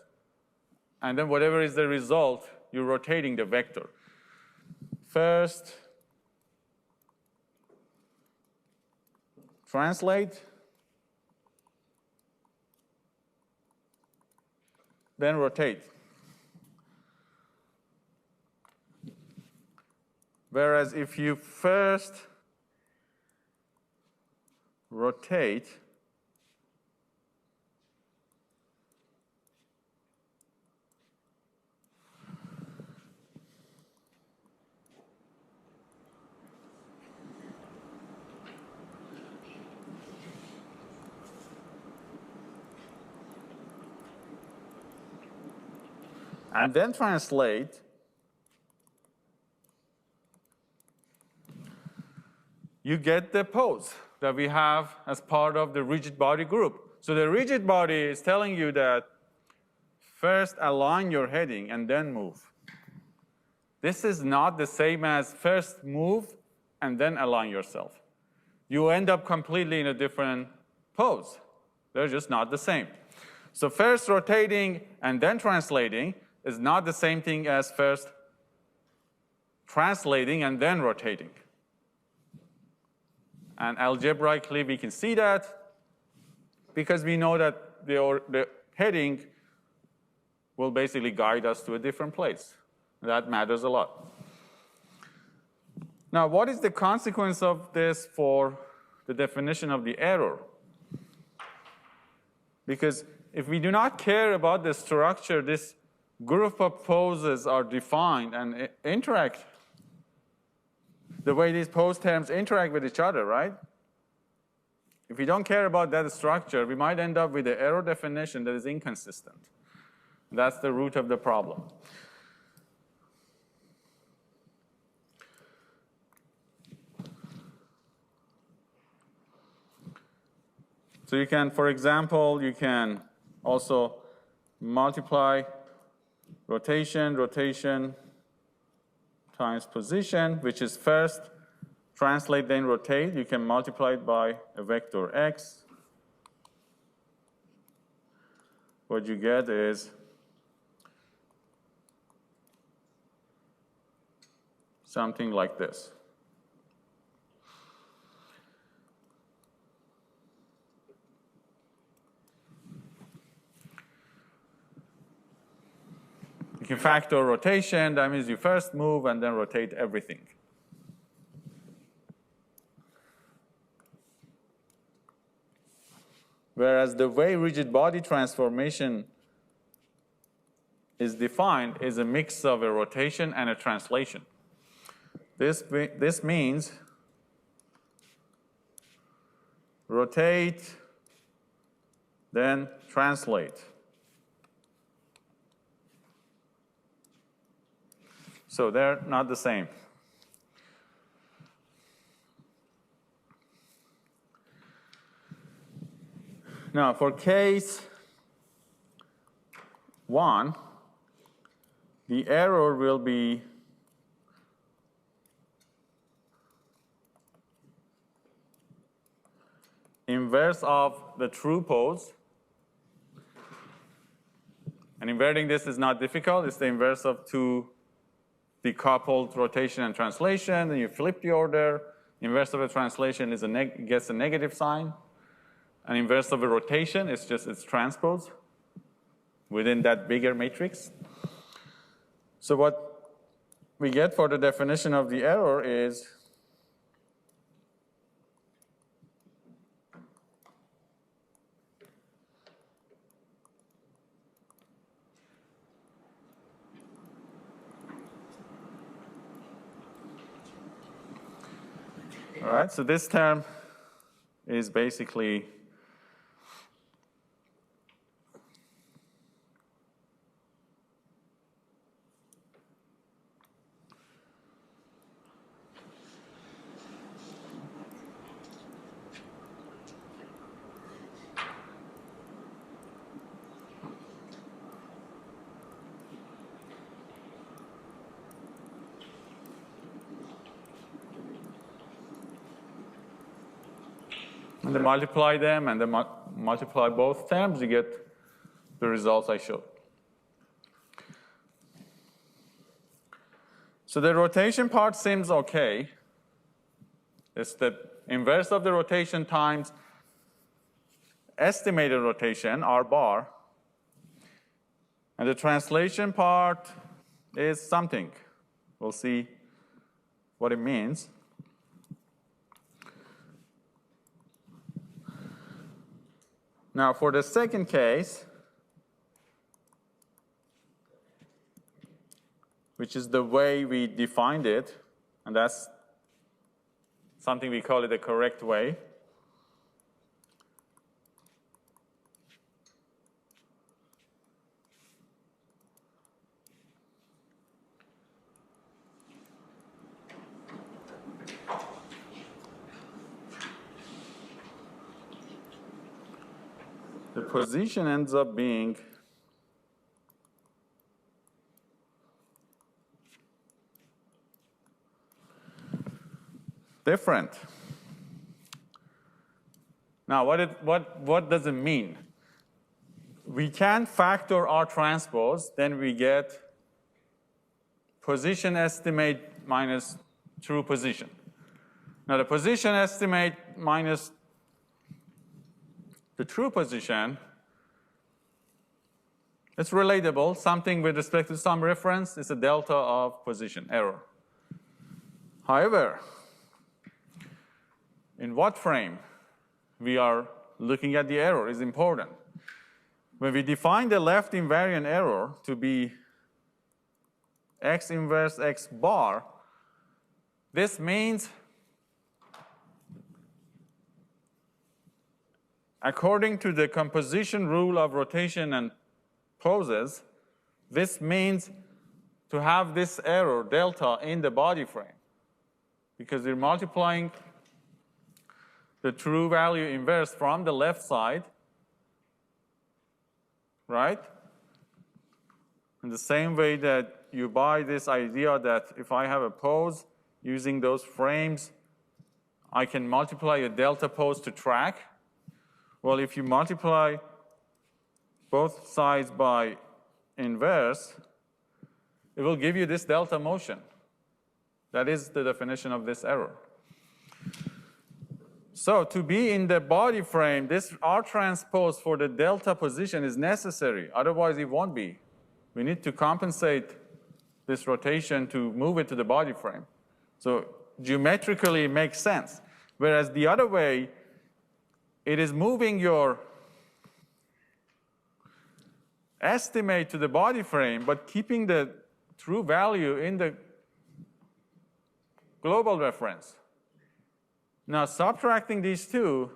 and then whatever is the result, you're rotating the vector. First, translate, then rotate. Whereas if you first rotate, and then translate, you get the pose that we have as part of the rigid body group. So the rigid body is telling you that first align your heading and then move. This is not the same as first move and then align yourself. You end up completely in a different pose. They're just not the same. So first rotating and then translating is not the same thing as first translating and then rotating. And algebraically, we can see that because we know that the heading will basically guide us to a different place. That matters a lot. Now, what is the consequence of this for the definition of the error? Because if we do not care about the structure, this group of poses are defined and interact the way these pose terms interact with each other, right? If we don't care about that structure, we might end up with an error definition that is inconsistent. That's the root of the problem. So you can, for example, you can also multiply rotation times position, which is first translate, then rotate. You can multiply it by a vector x. What you get is something like this. You can factor rotation. That means you first move and then rotate everything. Whereas the way rigid body transformation is defined is a mix of a rotation and a translation. This means rotate, then translate. So they're not the same. Now, for case 1, the error will be inverse of the true pose. And inverting this is not difficult. It's the inverse of two decoupled rotation and translation. Then you flip the order. Inverse of a translation is gets a negative sign. And inverse of a rotation is just its transpose within that bigger matrix. So what we get for the definition of the error is all right, so this term is basically and then multiply them, and then multiply both terms, you get the results I showed. So the rotation part seems okay. It's the inverse of the rotation times estimated rotation, R bar. And the translation part is something. We'll see what it means. Now, for the second case, which is the way we defined it, and that's something we call it the correct way. The position ends up being different. Now, what does it mean? We can factor R transpose, then we get position estimate minus true position. Now, the position estimate minus the true position, it's relatable. Something with respect to some reference is a delta of position error. However, in what frame we are looking at the error is important. When we define the left invariant error to be x inverse x bar, this means according to the composition rule of rotation and poses, this means to have this error, delta, in the body frame. Because we're multiplying the true value inverse from the left side, right? In the same way that you buy this idea that if I have a pose using those frames, I can multiply a delta pose to track. Well, if you multiply both sides by inverse, it will give you this delta motion. That is the definition of this error. So to be in the body frame, this R transpose for the delta position is necessary. Otherwise, it won't be. We need to compensate this rotation to move it to the body frame. So geometrically, it makes sense. Whereas the other way, it is moving your estimate to the body frame, but keeping the true value in the global reference. Now, subtracting these two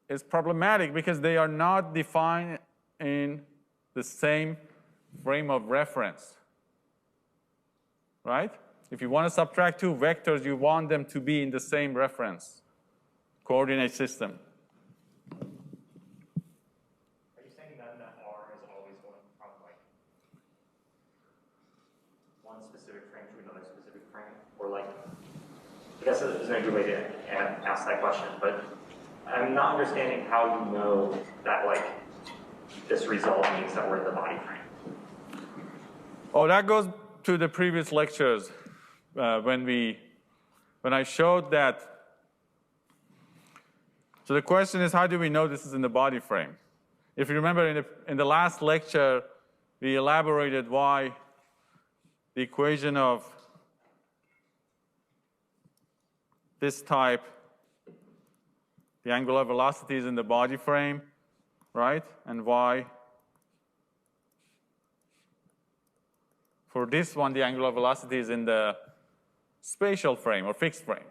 is problematic because they are not defined in the same frame of reference, right? If you want to subtract two vectors, you want them to be in the same reference coordinate system. Are you saying then that R is always going from like one specific frame to another specific frame? Or like guess it isn't a good way to ask that question, but I'm not understanding how you know that like this result means that we're in the body frame. Oh, that goes to the previous lectures when I showed that. So the question is, how do we know this is in the body frame? If you remember in the last lecture, we elaborated why the equation of this type, the angular velocity is in the body frame, right? And why for this one, the angular velocity is in the spatial frame or fixed frame.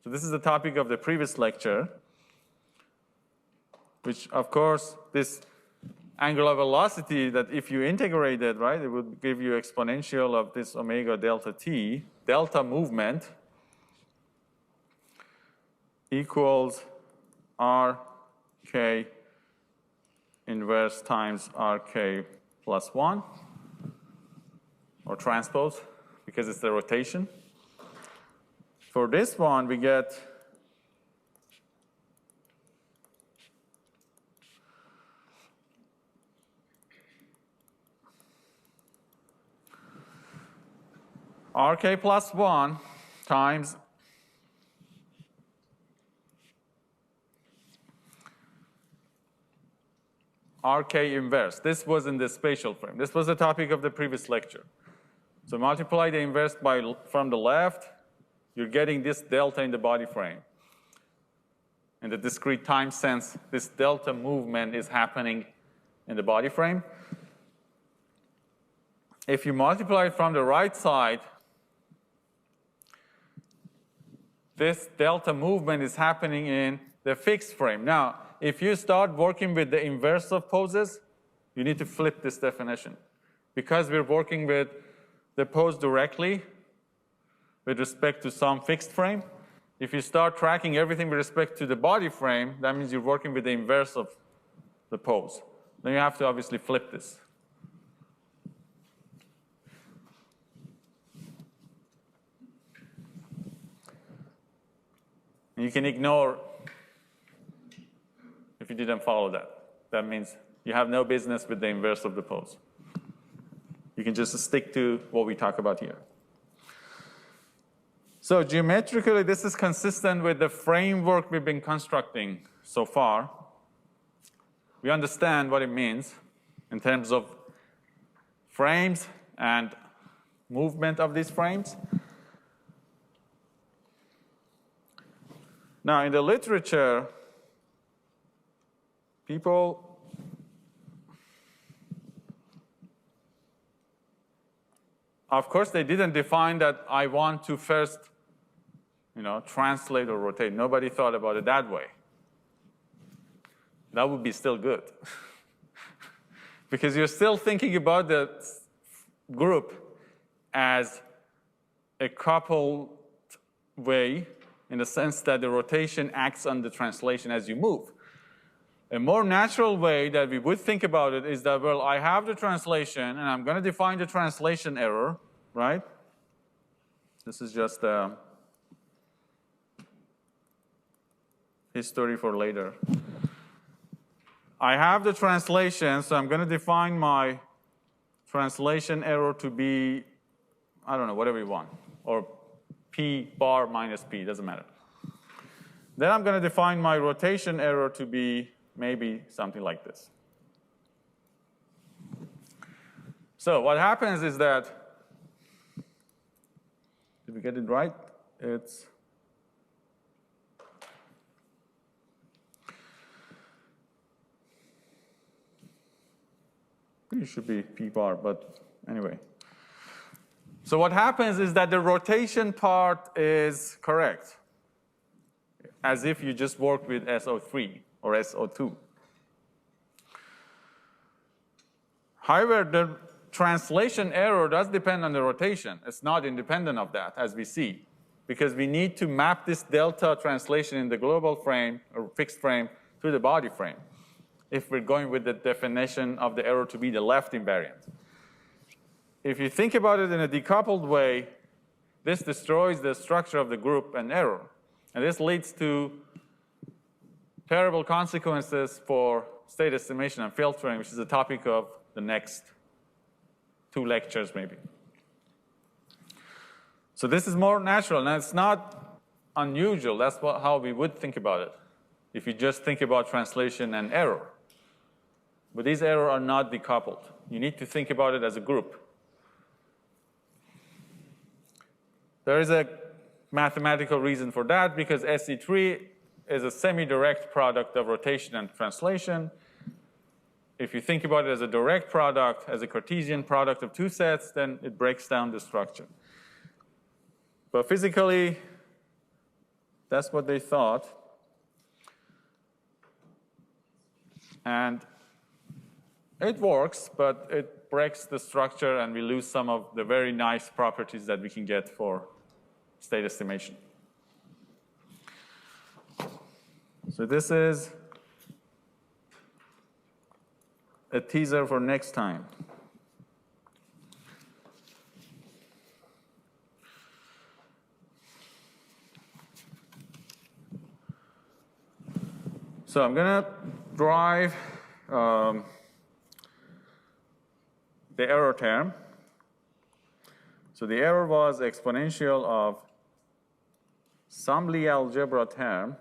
So this is the topic of the previous lecture, which of course, this angular velocity that if you integrate it, right, it would give you exponential of this omega delta t, delta movement equals RK inverse times RK plus 1, or transpose, because it's the rotation. For this one, we get RK plus 1 times RK inverse. This was in the spatial frame. This was the topic of the previous lecture. So multiply the inverse from the left, you're getting this delta in the body frame. In the discrete time sense, this delta movement is happening in the body frame. If you multiply it from the right side, this delta movement is happening in the fixed frame. Now, if you start working with the inverse of poses, you need to flip this definition. Because we're working with the pose directly with respect to some fixed frame, if you start tracking everything with respect to the body frame, that means you're working with the inverse of the pose. Then you have to obviously flip this. And you can ignore if you didn't follow that. That means you have no business with the inverse of the pose. You can just stick to what we talk about here. So geometrically, this is consistent with the framework we've been constructing so far. We understand what it means in terms of frames and movement of these frames. Now, in the literature, people of course, they didn't define that I want to first, translate or rotate. Nobody thought about it that way. That would be still good. Because you're still thinking about the group as a coupled way in the sense that the rotation acts on the translation as you move. A more natural way that we would think about it is that, well, I have the translation, and I'm going to define the translation error, right? This is just history for later. I have the translation, so I'm going to define my translation error to be, I don't know, whatever you want, or P bar minus P, doesn't matter. Then I'm going to define my rotation error to be maybe something like this. So what happens is that, did we get it right? It should be P bar, but anyway. So what happens is that the rotation part is correct, as if you just worked with SO3 or SO2. However, the translation error does depend on the rotation. It's not independent of that, as we see, because we need to map this delta translation in the global frame or fixed frame to the body frame if we're going with the definition of the error to be the left invariant. If you think about it in a decoupled way, this destroys the structure of the group and error. And this leads to terrible consequences for state estimation and filtering, which is the topic of the next 2 lectures, maybe. So this is more natural, and it's not unusual. That's how we would think about it if you just think about translation and error. But these errors are not decoupled. You need to think about it as a group. There is a mathematical reason for that, because SE3 is a semi-direct product of rotation and translation. If you think about it as a direct product, as a Cartesian product of 2 sets, then it breaks down the structure. But physically, that's what they thought. And it works, but it breaks the structure, and we lose some of the very nice properties that we can get for state estimation. So this is a teaser for next time. So I'm going to drive the error term. So the error was exponential of some Lie algebra term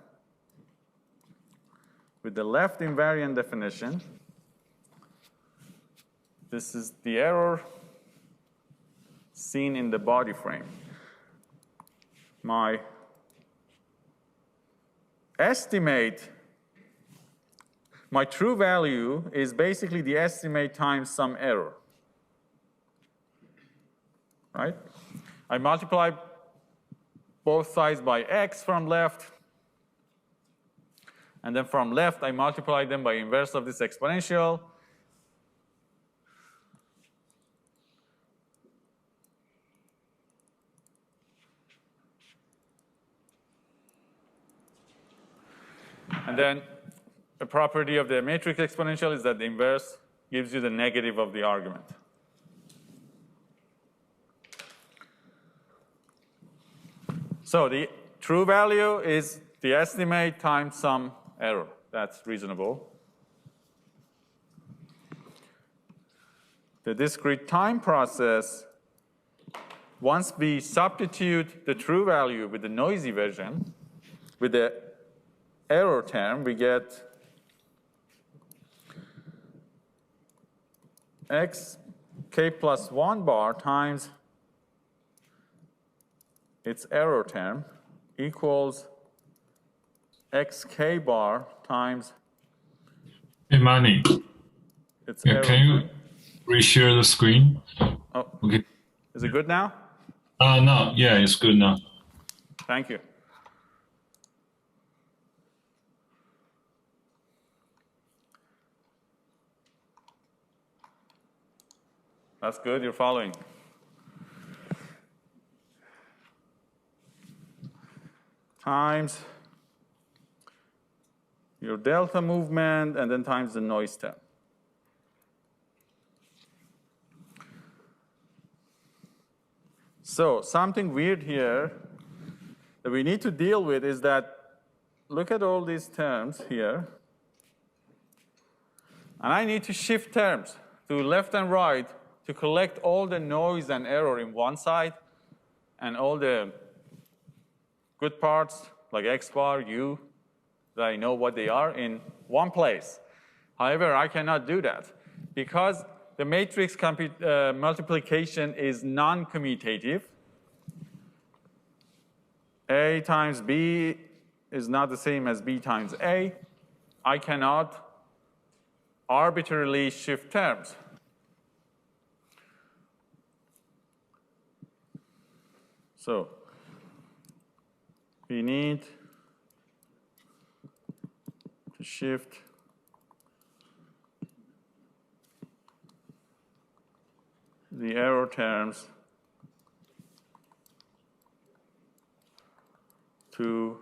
with the left invariant definition. This is the error seen in the body frame. My estimate, my true value is basically the estimate times some error. Right? I multiply both sides by x from left, and then from left I multiply them by inverse of this exponential. And then a property of the matrix exponential is that the inverse gives you the negative of the argument. So the true value is the estimate times some error. That's reasonable. The discrete time process, once we substitute the true value with the noisy version, with the error term, we get x k plus 1 bar times its error term equals xk bar times Hey, Manny. its Yeah, error can you term. reshare the screen? Oh, Okay. is it good now? No, yeah, it's good now. Thank you. That's good, you're following. Times your delta movement, and then times the noise term. So something weird here that we need to deal with is that, look at all these terms here. And I need to shift terms to left and right to collect all the noise and error in one side and all the good parts like x bar, u, that I know what they are in one place. However, I cannot do that because the matrix multiplication is non-commutative. A times B is not the same as B times A. I cannot arbitrarily shift terms. So we need to shift the error terms to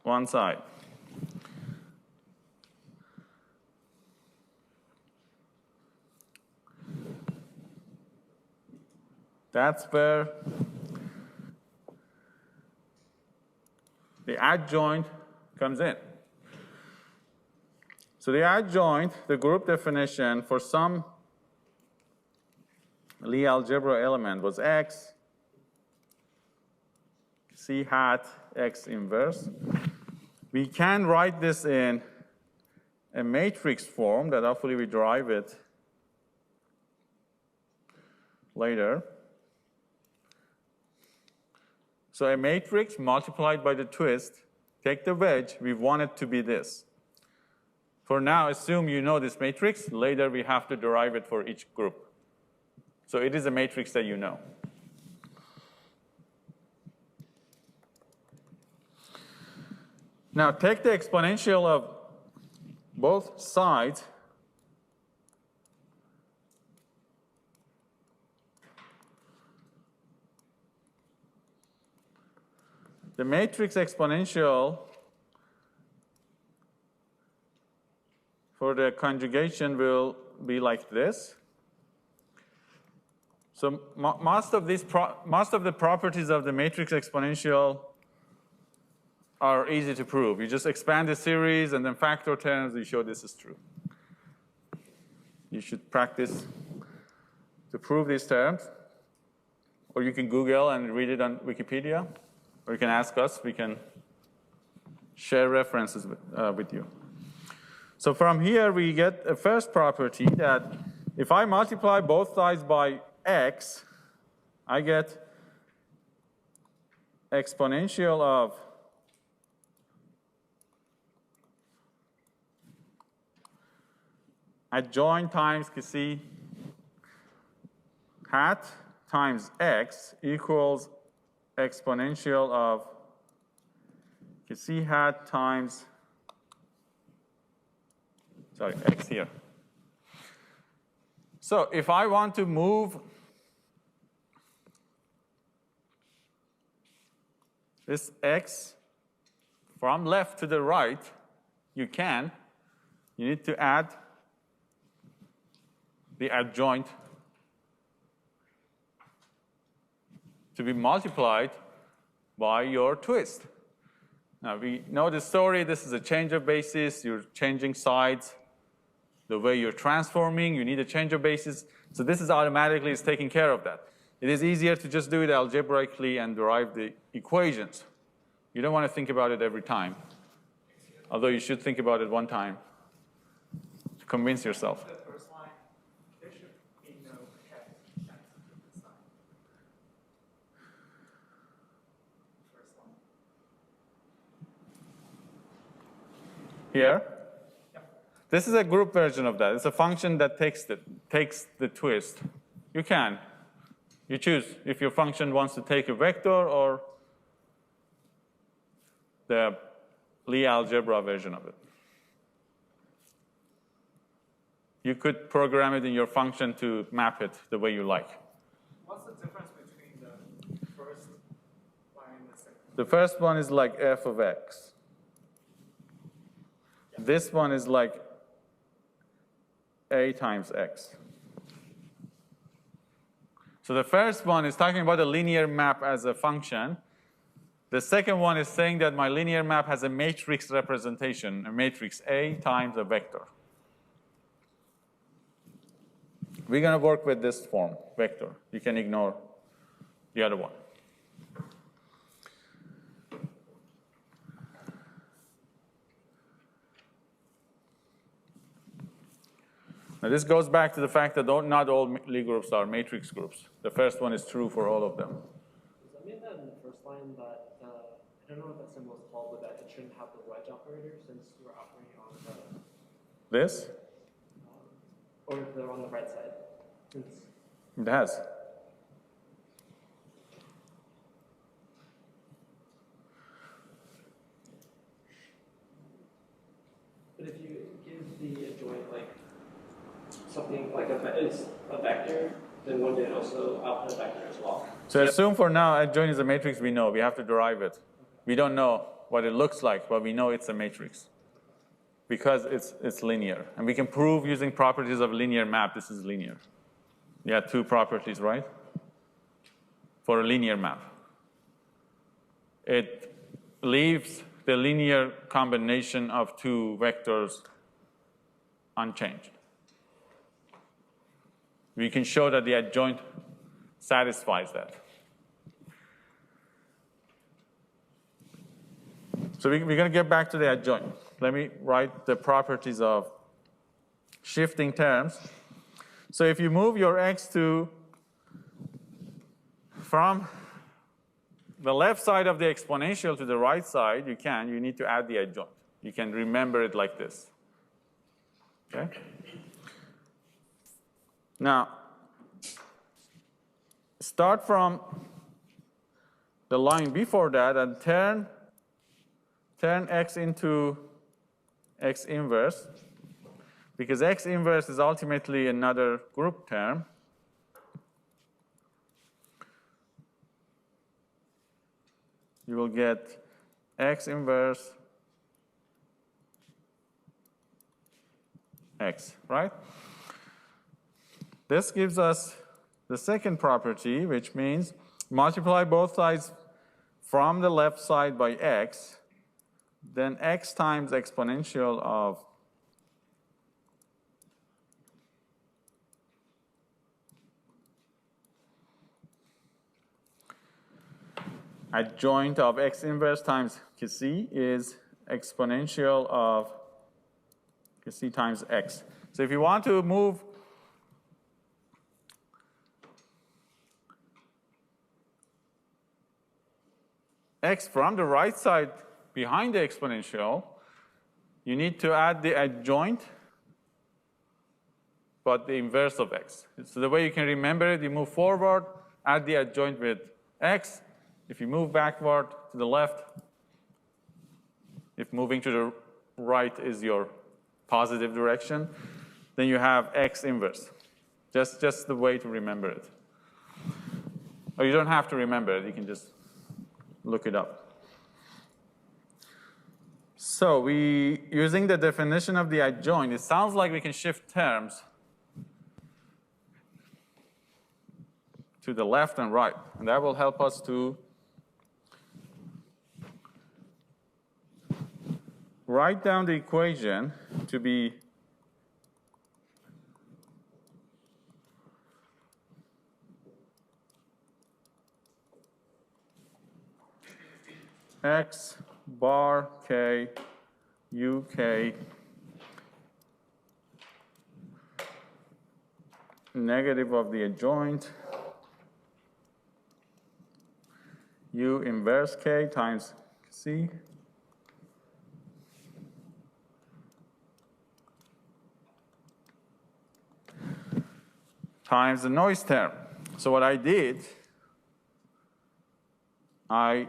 one side. That's where the adjoint comes in. So the adjoint, the group definition for some Lie algebra element was X, C hat, X inverse. We can write this in a matrix form that hopefully we derive it later. So a matrix multiplied by the twist, take the wedge, we want it to be this. For now, assume you know this matrix. Later, we have to derive it for each group. So it is a matrix that you know. Now, take the exponential of both sides. The matrix exponential for the conjugation will be like this. So most of the properties of the matrix exponential are easy to prove. You just expand the series and then factor terms, you show this is true. You should practice to prove these terms. Or you can Google and read it on Wikipedia. Or you can ask us. We can share references with you. So from here, we get a first property that if I multiply both sides by x, I get exponential of adjoint times C hat times x equals exponential of C hat times, sorry, x here. So if I want to move this x from left to the right, you can. You need to add the adjoint to be multiplied by your twist. Now, we know the story. This is a change of basis. You're changing sides. The way you're transforming, you need a change of basis. So this is automatically is taking care of that. It is easier to just do it algebraically and derive the equations. You don't want to think about it every time, although you should think about it one time to convince yourself. The first line, there should be no hex next to the sign. First line. Here? This is a group version of that. It's a function that takes the twist. You can. You choose if your function wants to take a vector or the Lie algebra version of it. You could program it in your function to map it the way you like. What's the difference between the first line and the second? The first one is like f of x. This one is like a times x. So the first one is talking about a linear map as a function. The second one is saying that my linear map has a matrix representation, a matrix A times a vector. We're going to work with this form, vector. You can ignore the other one. Now this goes back to the fact that not all Lie groups are matrix groups. The first one is true for all of them. Does that mean that in the first line that, I don't know what that symbol is called, but that it shouldn't have the wedge operator since we're operating on the, This? or they're on the right side? Since It has. But if you give the adjoint like something like a vector, then wouldn't it also output a vector as well? So assume for now adjoint is a matrix we know. We have to derive it. We don't know what it looks like, but we know it's a matrix because it's linear. And we can prove using properties of linear map this is linear. Yeah, two properties, right? for a linear map. It leaves the linear combination of two vectors unchanged. We can show that the adjoint satisfies that. So we're going to get back to the adjoint. Let me write the properties of shifting terms. So if you move your x2 from the left side of the exponential to the right side, you need to add the adjoint. You can remember it like this. Okay? Now, start from the line before that and turn x into x inverse, because x inverse is ultimately another group term. You will get x inverse x, right? This gives us the second property, which means multiply both sides from the left side by x, then x times exponential of adjoint of x inverse times c is exponential of c times x. So if you want to move x from the right side behind the exponential, you need to add the adjoint, but the inverse of x. So the way you can remember it, you move forward, add the adjoint with x. If you move backward to the left, if moving to the right is your positive direction, then you have x inverse. Just the way to remember it. Or you don't have to remember it, you can just look it up. So using the definition of the adjoint, it sounds like we can shift terms to the left and right, and that will help us to write down the equation to be x bar k uk negative of the adjoint u inverse k times c times the noise term. So what I did, I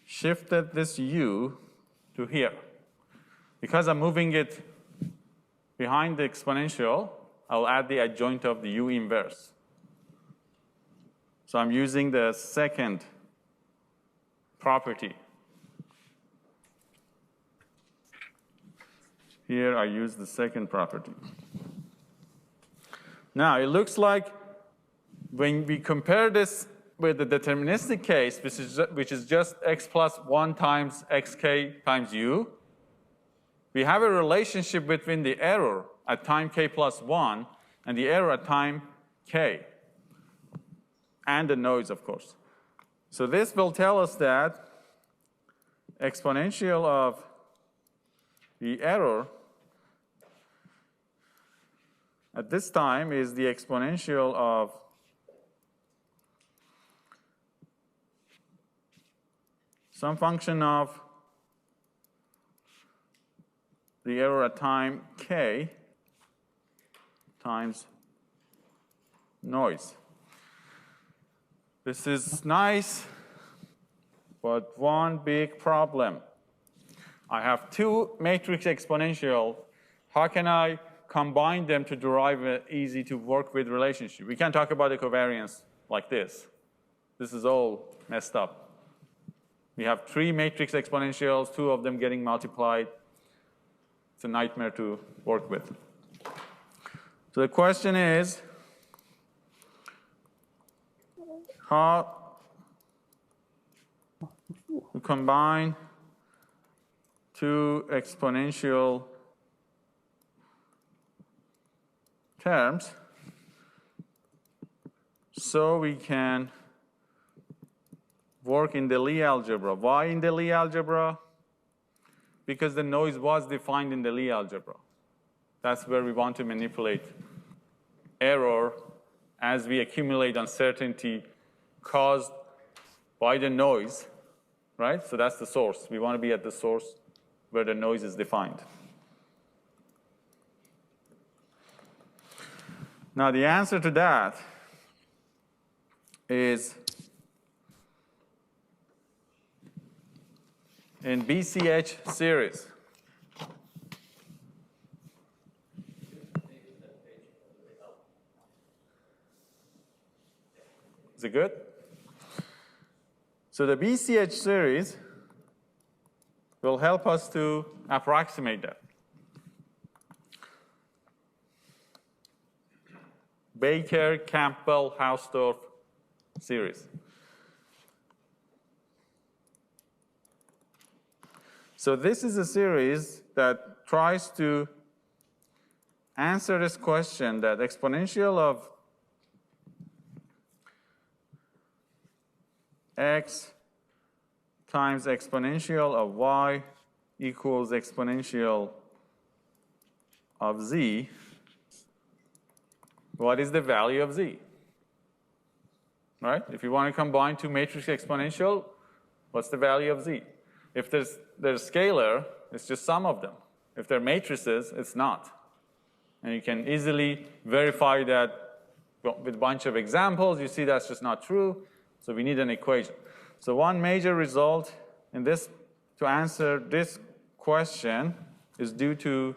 shifted this u to here. Because I'm moving it behind the exponential, I'll add the adjoint of the u inverse. So I'm using the second property. Here I use the second property. Now it looks like when we compare this with the deterministic case, which is just x plus 1 times xk times u, we have a relationship between the error at time k plus 1 and the error at time k, and the noise, of course. So this will tell us that exponential of the error at this time is the exponential of some function of the error at time k times noise. This is nice, but one big problem. I have two matrix exponential. How can I combine them to derive an easy to work with relationship? We can't talk about the covariance like this. This is all messed up. We have three matrix exponentials, two of them getting multiplied. It's a nightmare to work with. So the question is, how to combine two exponential terms so we can work in the Lie algebra. Why in the Lie algebra? Because the noise was defined in the Lie algebra. That's where we want to manipulate error as we accumulate uncertainty caused by the noise, right? So that's the source. We want to be at the source where the noise is defined. Now, the answer to that is in BCH series. Is it good? So the BCH series will help us to approximate that. Baker, Campbell, Hausdorff series. So this is a series that tries to answer this question that exponential of x times exponential of y equals exponential of z. What is the value of z? Right? If you want to combine two matrix exponential, what's the value of z? If they're scalar, it's just sum of them. If they're matrices, it's not. And you can easily verify that with a bunch of examples. You see that's just not true. So we need an equation. So one major result in this to answer this question is due to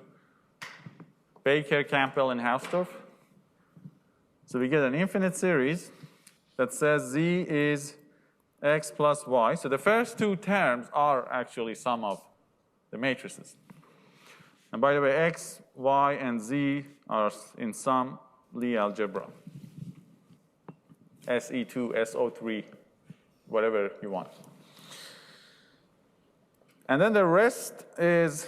Baker, Campbell, and Hausdorff. So we get an infinite series that says z is x plus y. So the first two terms are actually sum of the matrices. And by the way, x, y, and z are in some Lie algebra. SE2, SO3, whatever you want. And then the rest is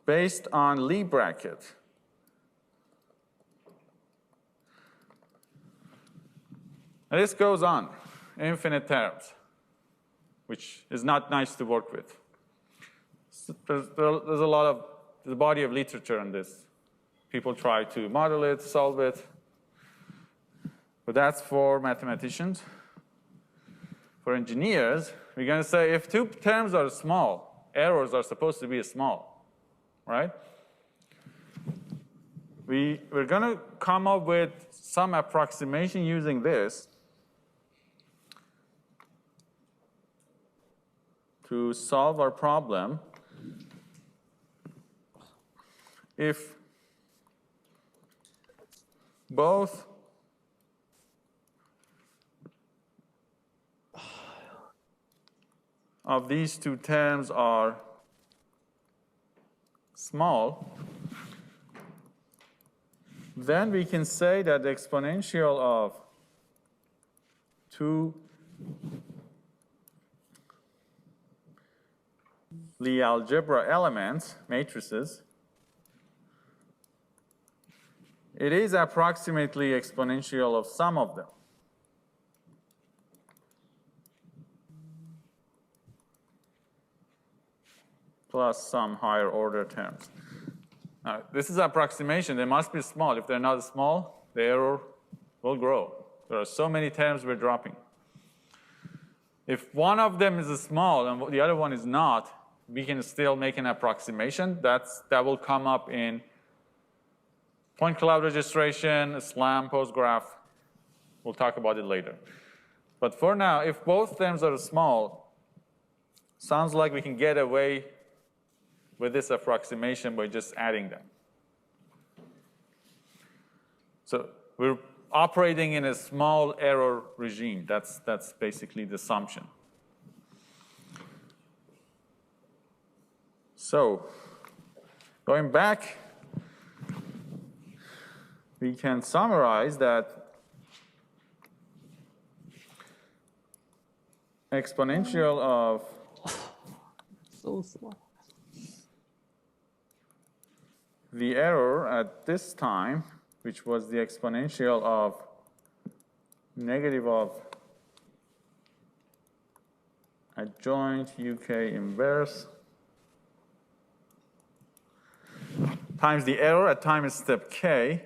based on Lie bracket. And this goes on, infinite terms, which is not nice to work with. So there's a lot of, there's a body of literature on this. People try to model it, solve it. But that's for mathematicians. For engineers, we're going to say if two terms are small, errors are supposed to be small, right? We're going to come up with some approximation using this to solve our problem. If both of these two terms are small, then we can say that the exponential of two Lie algebra elements, matrices, it is approximately exponential of some of them. Plus some higher order terms. Now, this is approximation. They must be small. If they're not small, the error will grow. There are so many terms we're dropping. If one of them is small and the other one is not, we can still make an approximation. That will come up in point cloud registration, SLAM, postgraph. We'll talk about it later. But for now, if both terms are small, sounds like we can get away with this approximation by just adding them. So we're operating in a small error regime. That's basically the assumption. So Going back, we can summarize that exponential of So slow. the error at this time, which was the exponential of negative of adjoint UK inverse times the error at time step k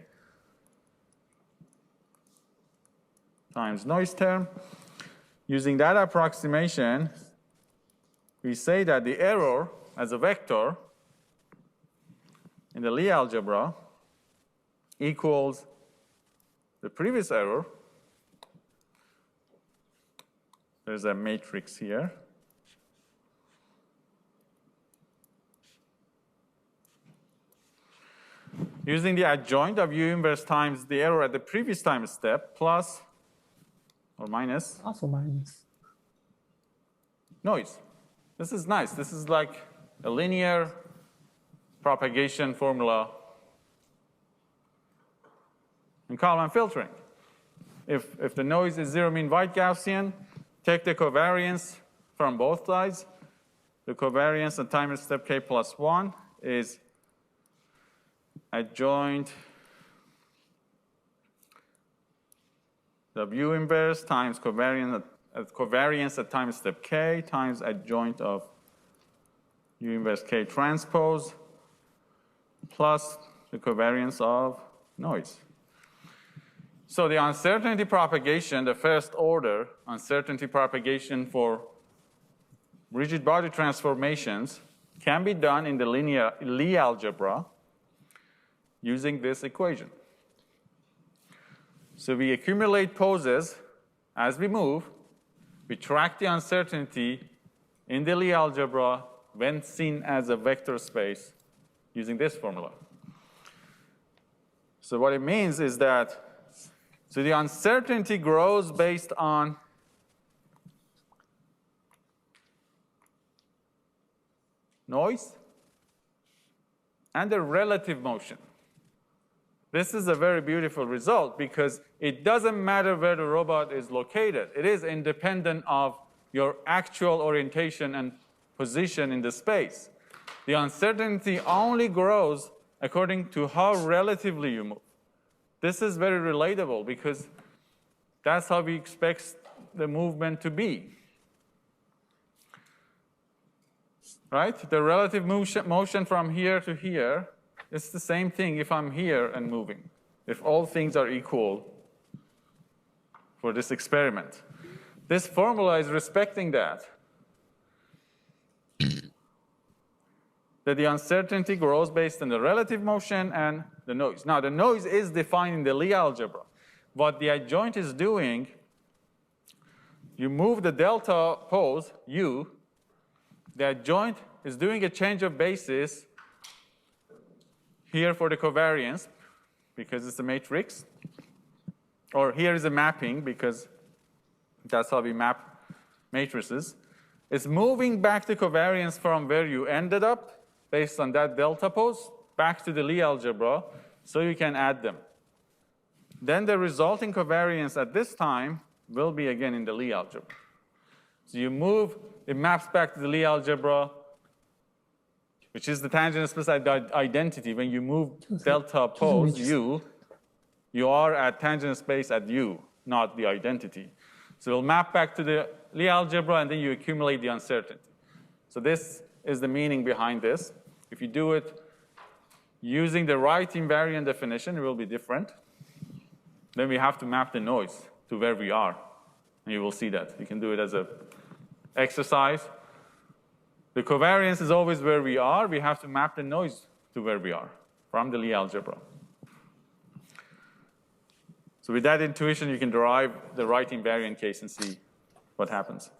times noise term. Using that approximation, we say that the error as a vector in the Lie algebra equals the previous error. There's a matrix here. Using the adjoint of U inverse times the error at the previous time step plus or minus Also minus. noise. This is nice. This is like a linear propagation formula in Kalman filtering. If the noise is zero mean white Gaussian, take the covariance from both sides. The covariance at time step k plus 1 is adjoint W inverse times covariance at time step k times adjoint of U inverse k transpose plus the covariance of noise. So the uncertainty propagation, the first order uncertainty propagation for rigid body transformations can be done in the linear Lie algebra using this equation. So we accumulate poses as we move. We track the uncertainty in the Lie algebra when seen as a vector space using this formula. So what it means is that so the uncertainty grows based on noise and the relative motion. This is a very beautiful result because it doesn't matter where the robot is located. It is independent of your actual orientation and position in the space. The uncertainty only grows according to how relatively you move. This is very relatable because that's how we expect the movement to be. Right? The relative motion from here to here is the same thing if I'm here and moving, if all things are equal for this experiment. This formula is respecting that. That the uncertainty grows based on the relative motion and the noise. Now, the noise is defined in the Lie algebra. What the adjoint is doing, you move the delta pose, U, the adjoint is doing a change of basis here for the covariance, because it's a matrix, or here is a mapping, because that's how we map matrices. It's moving back the covariance from where you ended up, based on that delta pose, back to the Lie algebra, so you can add them. Then the resulting covariance at this time will be again in the Lie algebra. So you move, it maps back to the Lie algebra, which is the tangent space identity. When you move delta pose U, you are at tangent space at U, not the identity. So it'll map back to the Lie algebra, and then you accumulate the uncertainty. So this is the meaning behind this. If you do it using the right invariant definition, it will be different. Then we have to map the noise to where we are. And you will see that. You can do it as an exercise. The covariance is always where we are. We have to map the noise to where we are from the Lie algebra. So with that intuition, you can derive the right invariant case and see what happens.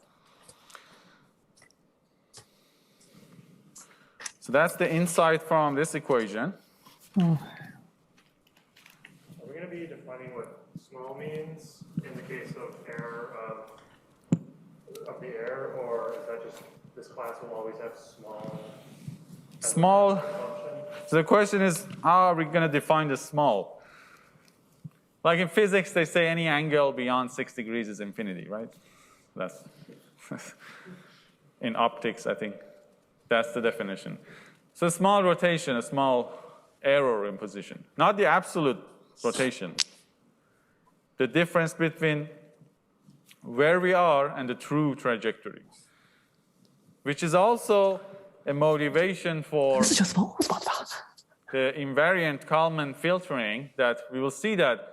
So that's the insight from this equation. Are we going to be defining what small means in the case of error of the error, or is that just this class will always have small? Small. Function? So the question is, how are we going to define the small? Like in physics, they say any angle beyond 6 degrees is infinity, right? That's in optics, I think that's the definition. So a small rotation, a small error in position, not the absolute rotation. The difference between where we are and the true trajectory, which is also a motivation for the invariant Kalman filtering, that we will see that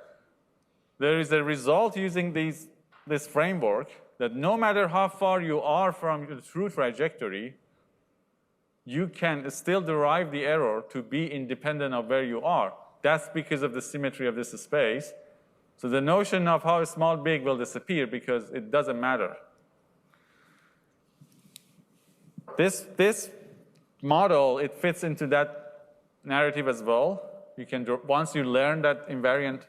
there is a result using this framework that no matter how far you are from the true trajectory, you can still derive the error to be independent of where you are. That's because of the symmetry of this space. So the notion of how small, big will disappear because it doesn't matter. This model, it fits into that narrative as well. You can, once you learn that invariant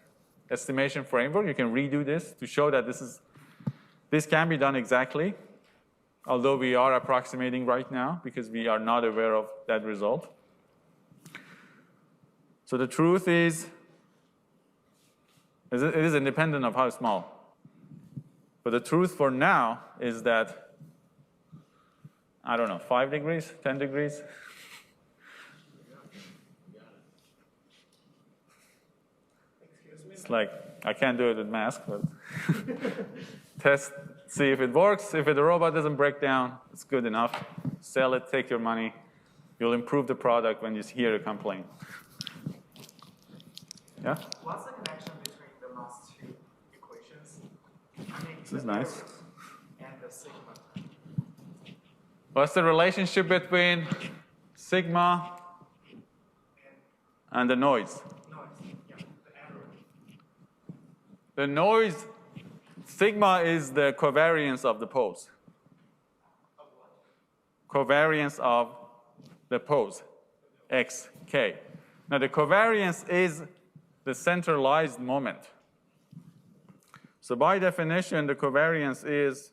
estimation framework, you can redo this to show that this can be done exactly, although we are approximating right now because we are not aware of that result. So the truth is, it is independent of how small. But the truth for now is that, I don't know, 5 degrees, 10 degrees? It's like, I can't do it with mask, but test, see if it works. If the robot doesn't break down, it's good enough. Sell it, take your money. You'll improve the product when you hear a complaint. Yeah? What's the connection between the last two equations? I mean, This is nice. And the sigma. What's the relationship between sigma and the noise? The noise, sigma is the covariance of the pose. Covariance of the pose, x, k. Now the covariance is the centralized moment. So by definition, the covariance is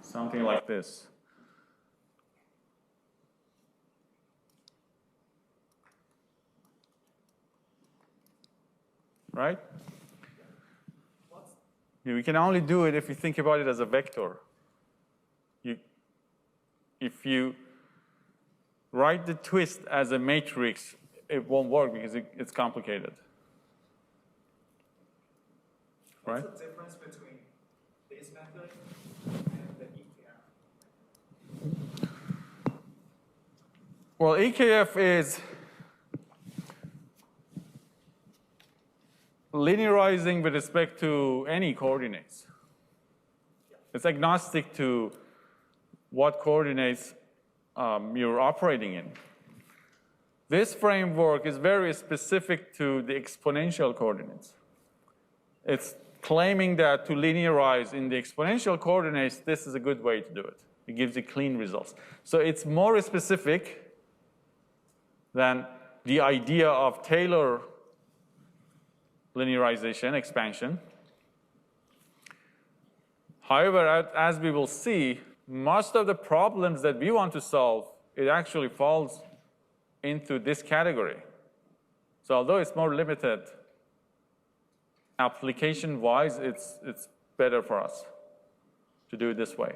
something like this. Right? We can only do it if you think about it as a vector. If you write the twist as a matrix, it won't work because it's complicated. Right? What's the difference between this method and the EKF? Well, EKF is linearizing with respect to any coordinates. It's agnostic to what coordinates you're operating in. This framework is very specific to the exponential coordinates. It's claiming that to linearize in the exponential coordinates, this is a good way to do it. It gives you clean results. So it's more specific than the idea of Taylor linearization, expansion. However, as we will see, most of the problems that we want to solve, it actually falls into this category. So although it's more limited, application-wise, it's better for us to do it this way.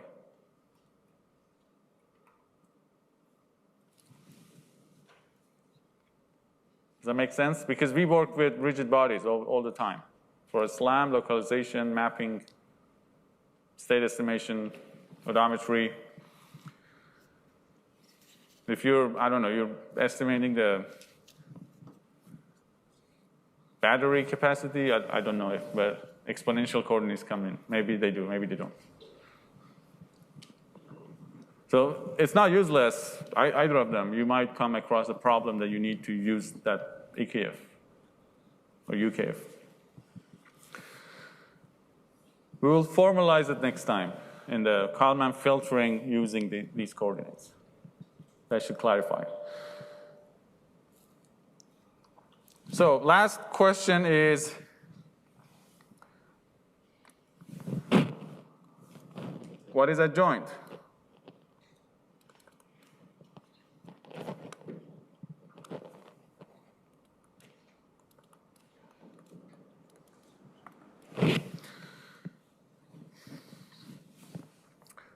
Does that make sense? Because we work with rigid bodies all the time for SLAM, localization, mapping, state estimation, odometry. If you're, I don't know, you're estimating the battery capacity, I don't know if but exponential coordinates come in. Maybe they do, maybe they don't. So it's not useless, either of them. You might come across a problem that you need to use that EKF or UKF. We will formalize it next time in the Kalman filtering using these coordinates. That should clarify. So last question is, what is adjoint?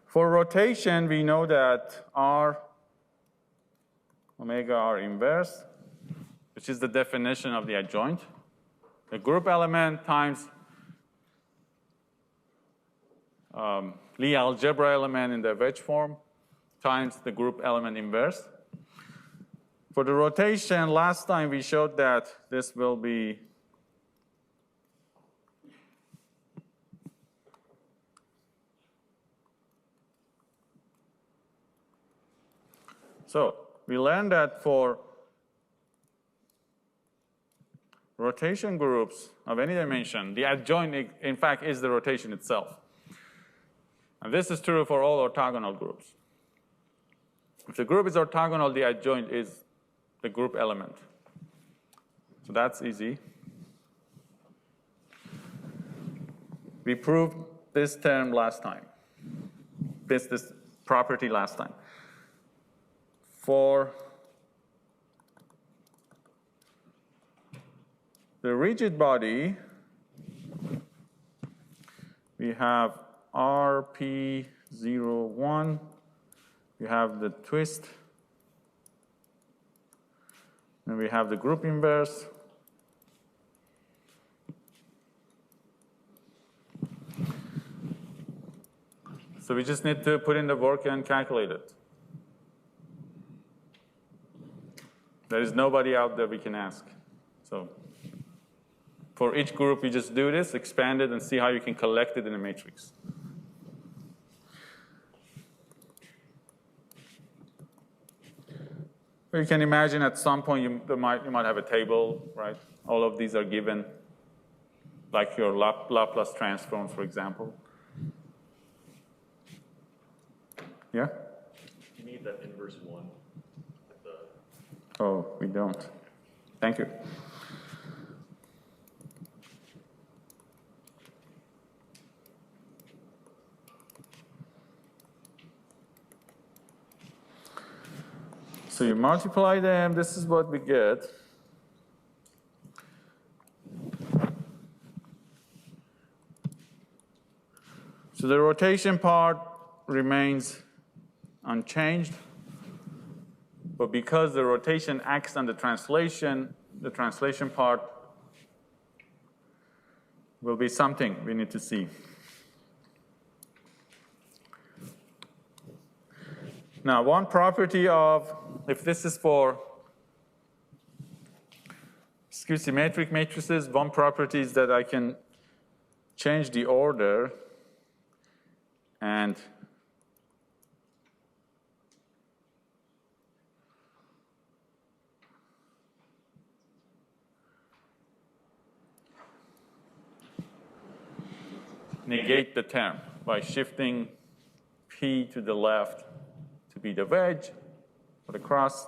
For rotation, we know that R omega R inverse, which is the definition of the adjoint, the group element times Lie algebra element in the wedge form times the group element inverse. For the rotation, last time we showed that this will be so we learned that for rotation groups of any dimension, the adjoint, in fact, is the rotation itself. And this is true for all orthogonal groups. If the group is orthogonal, the adjoint is the group element. So that's easy. We proved this term last time, this property last time. For the rigid body, we have RP01, we have the twist, and we have the group inverse. So we just need to put in the work and calculate it. There is nobody out there we can ask. So for each group, you just do this, expand it, and see how you can collect it in a matrix. You can imagine at some point you might have a table, right? All of these are given, like your Laplace transforms, for example. Yeah? You need that inverse one. Oh, we don't. Thank you. So you multiply them, this is what we get. So the rotation part remains unchanged, but because the rotation acts on the translation part will be something we need to see. Now, one property of, if this is for skew symmetric matrices, one property is that I can change the order and negate the term by shifting P to the left to be the wedge or the cross.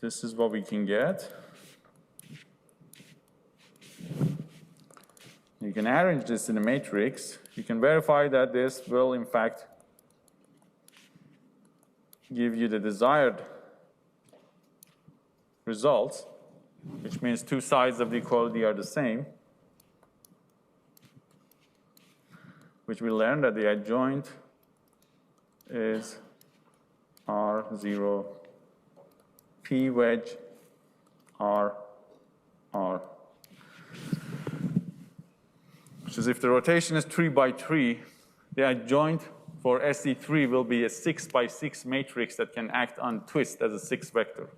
This is what we can get. You can arrange this in a matrix. You can verify that this will, in fact, give you the desired results, which means two sides of the equality are the same, which we learned that the adjoint is R0 P wedge R R. Which is if the rotation is 3 by 3, the adjoint for SE3 will be a 6 by 6 matrix that can act on twist as a 6 vector.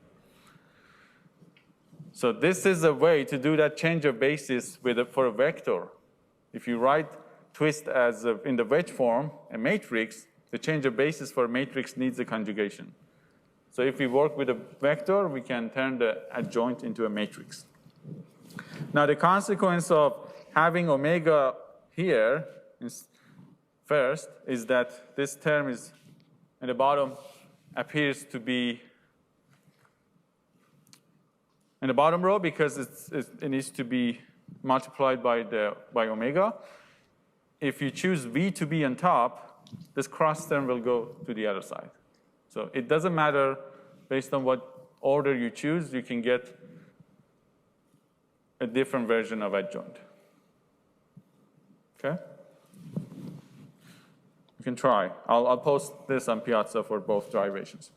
So this is a way to do that change of basis for a vector. If you write twist as in the wedge form, a matrix, the change of basis for a matrix needs a conjugation. So if we work with a vector, we can turn the adjoint into a matrix. Now the consequence of having omega here first is that this term is at the bottom appears to be in the bottom row because it needs to be multiplied by omega. if you choose V to be on top, this cross term will go to the other side. So it doesn't matter based on what order you choose, you can get a different version of adjoint. Okay? You can try. I'll post this on Piazza for both derivations.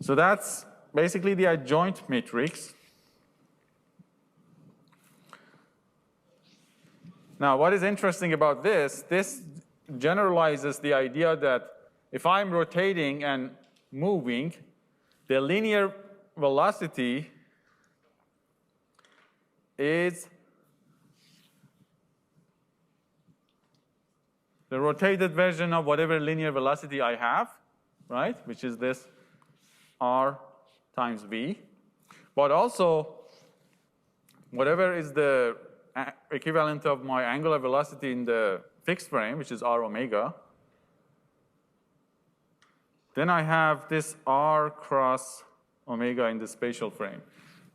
So that's basically the adjoint matrix. Now, what is interesting about this generalizes the idea that if I'm rotating and moving, the linear velocity is the rotated version of whatever linear velocity I have, right? Which is this R times V. But also, whatever is the equivalent of my angular velocity in the fixed frame, which is R omega, then I have this R cross omega in the spatial frame.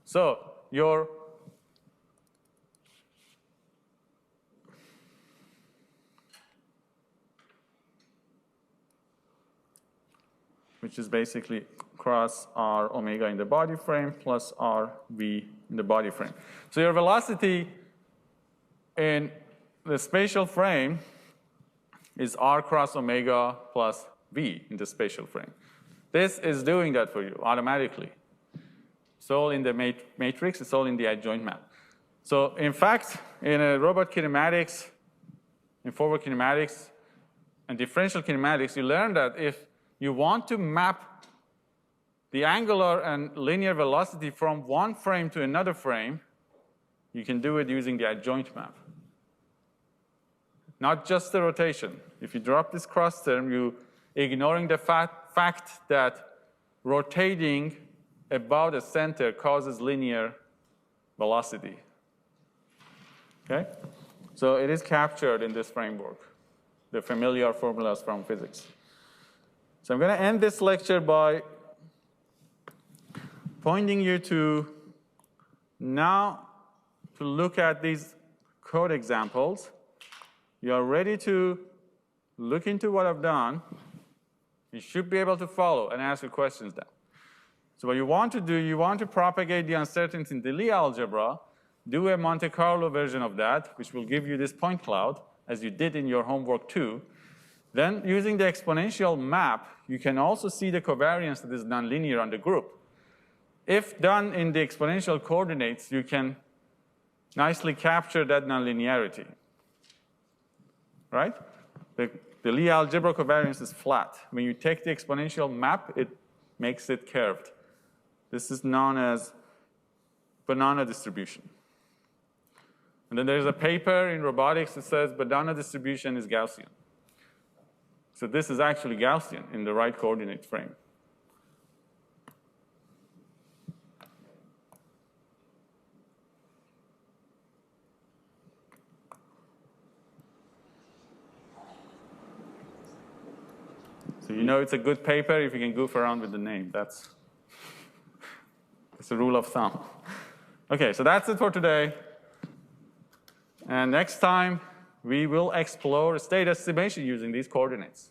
So your which is basically cross R omega in the body frame plus R V in the body frame. So your velocity in the spatial frame is R cross omega plus V in the spatial frame. This is doing that for you automatically. It's all in the matrix, it's all in the adjoint map. So in fact, in a robot kinematics, in forward kinematics and differential kinematics, you learn that if you want to map the angular and linear velocity from one frame to another frame, you can do it using the adjoint map. Not just the rotation. If you drop this cross term, you're ignoring the fact that rotating about a center causes linear velocity. Okay? So it is captured in this framework, the familiar formulas from physics. So I'm going to end this lecture by pointing you to now to look at these code examples. You are ready to look into what I've done. You should be able to follow and ask your questions now. So what you want to do, you want to propagate the uncertainty in the Lie algebra, do a Monte Carlo version of that, which will give you this point cloud, as you did in your homework too. Then using the exponential map, you can also see the covariance that is nonlinear on the group. If done in the exponential coordinates, you can nicely capture that nonlinearity. Right? The Lie algebra covariance is flat. When you take the exponential map, it makes it curved. This is known as banana distribution. And then there's a paper in robotics that says banana distribution is Gaussian. So this is actually Gaussian in the right coordinate frame. So you know it's a good paper if you can goof around with the name. That's a rule of thumb. Okay, so that's it for today. And next time, we will explore state estimation using these coordinates.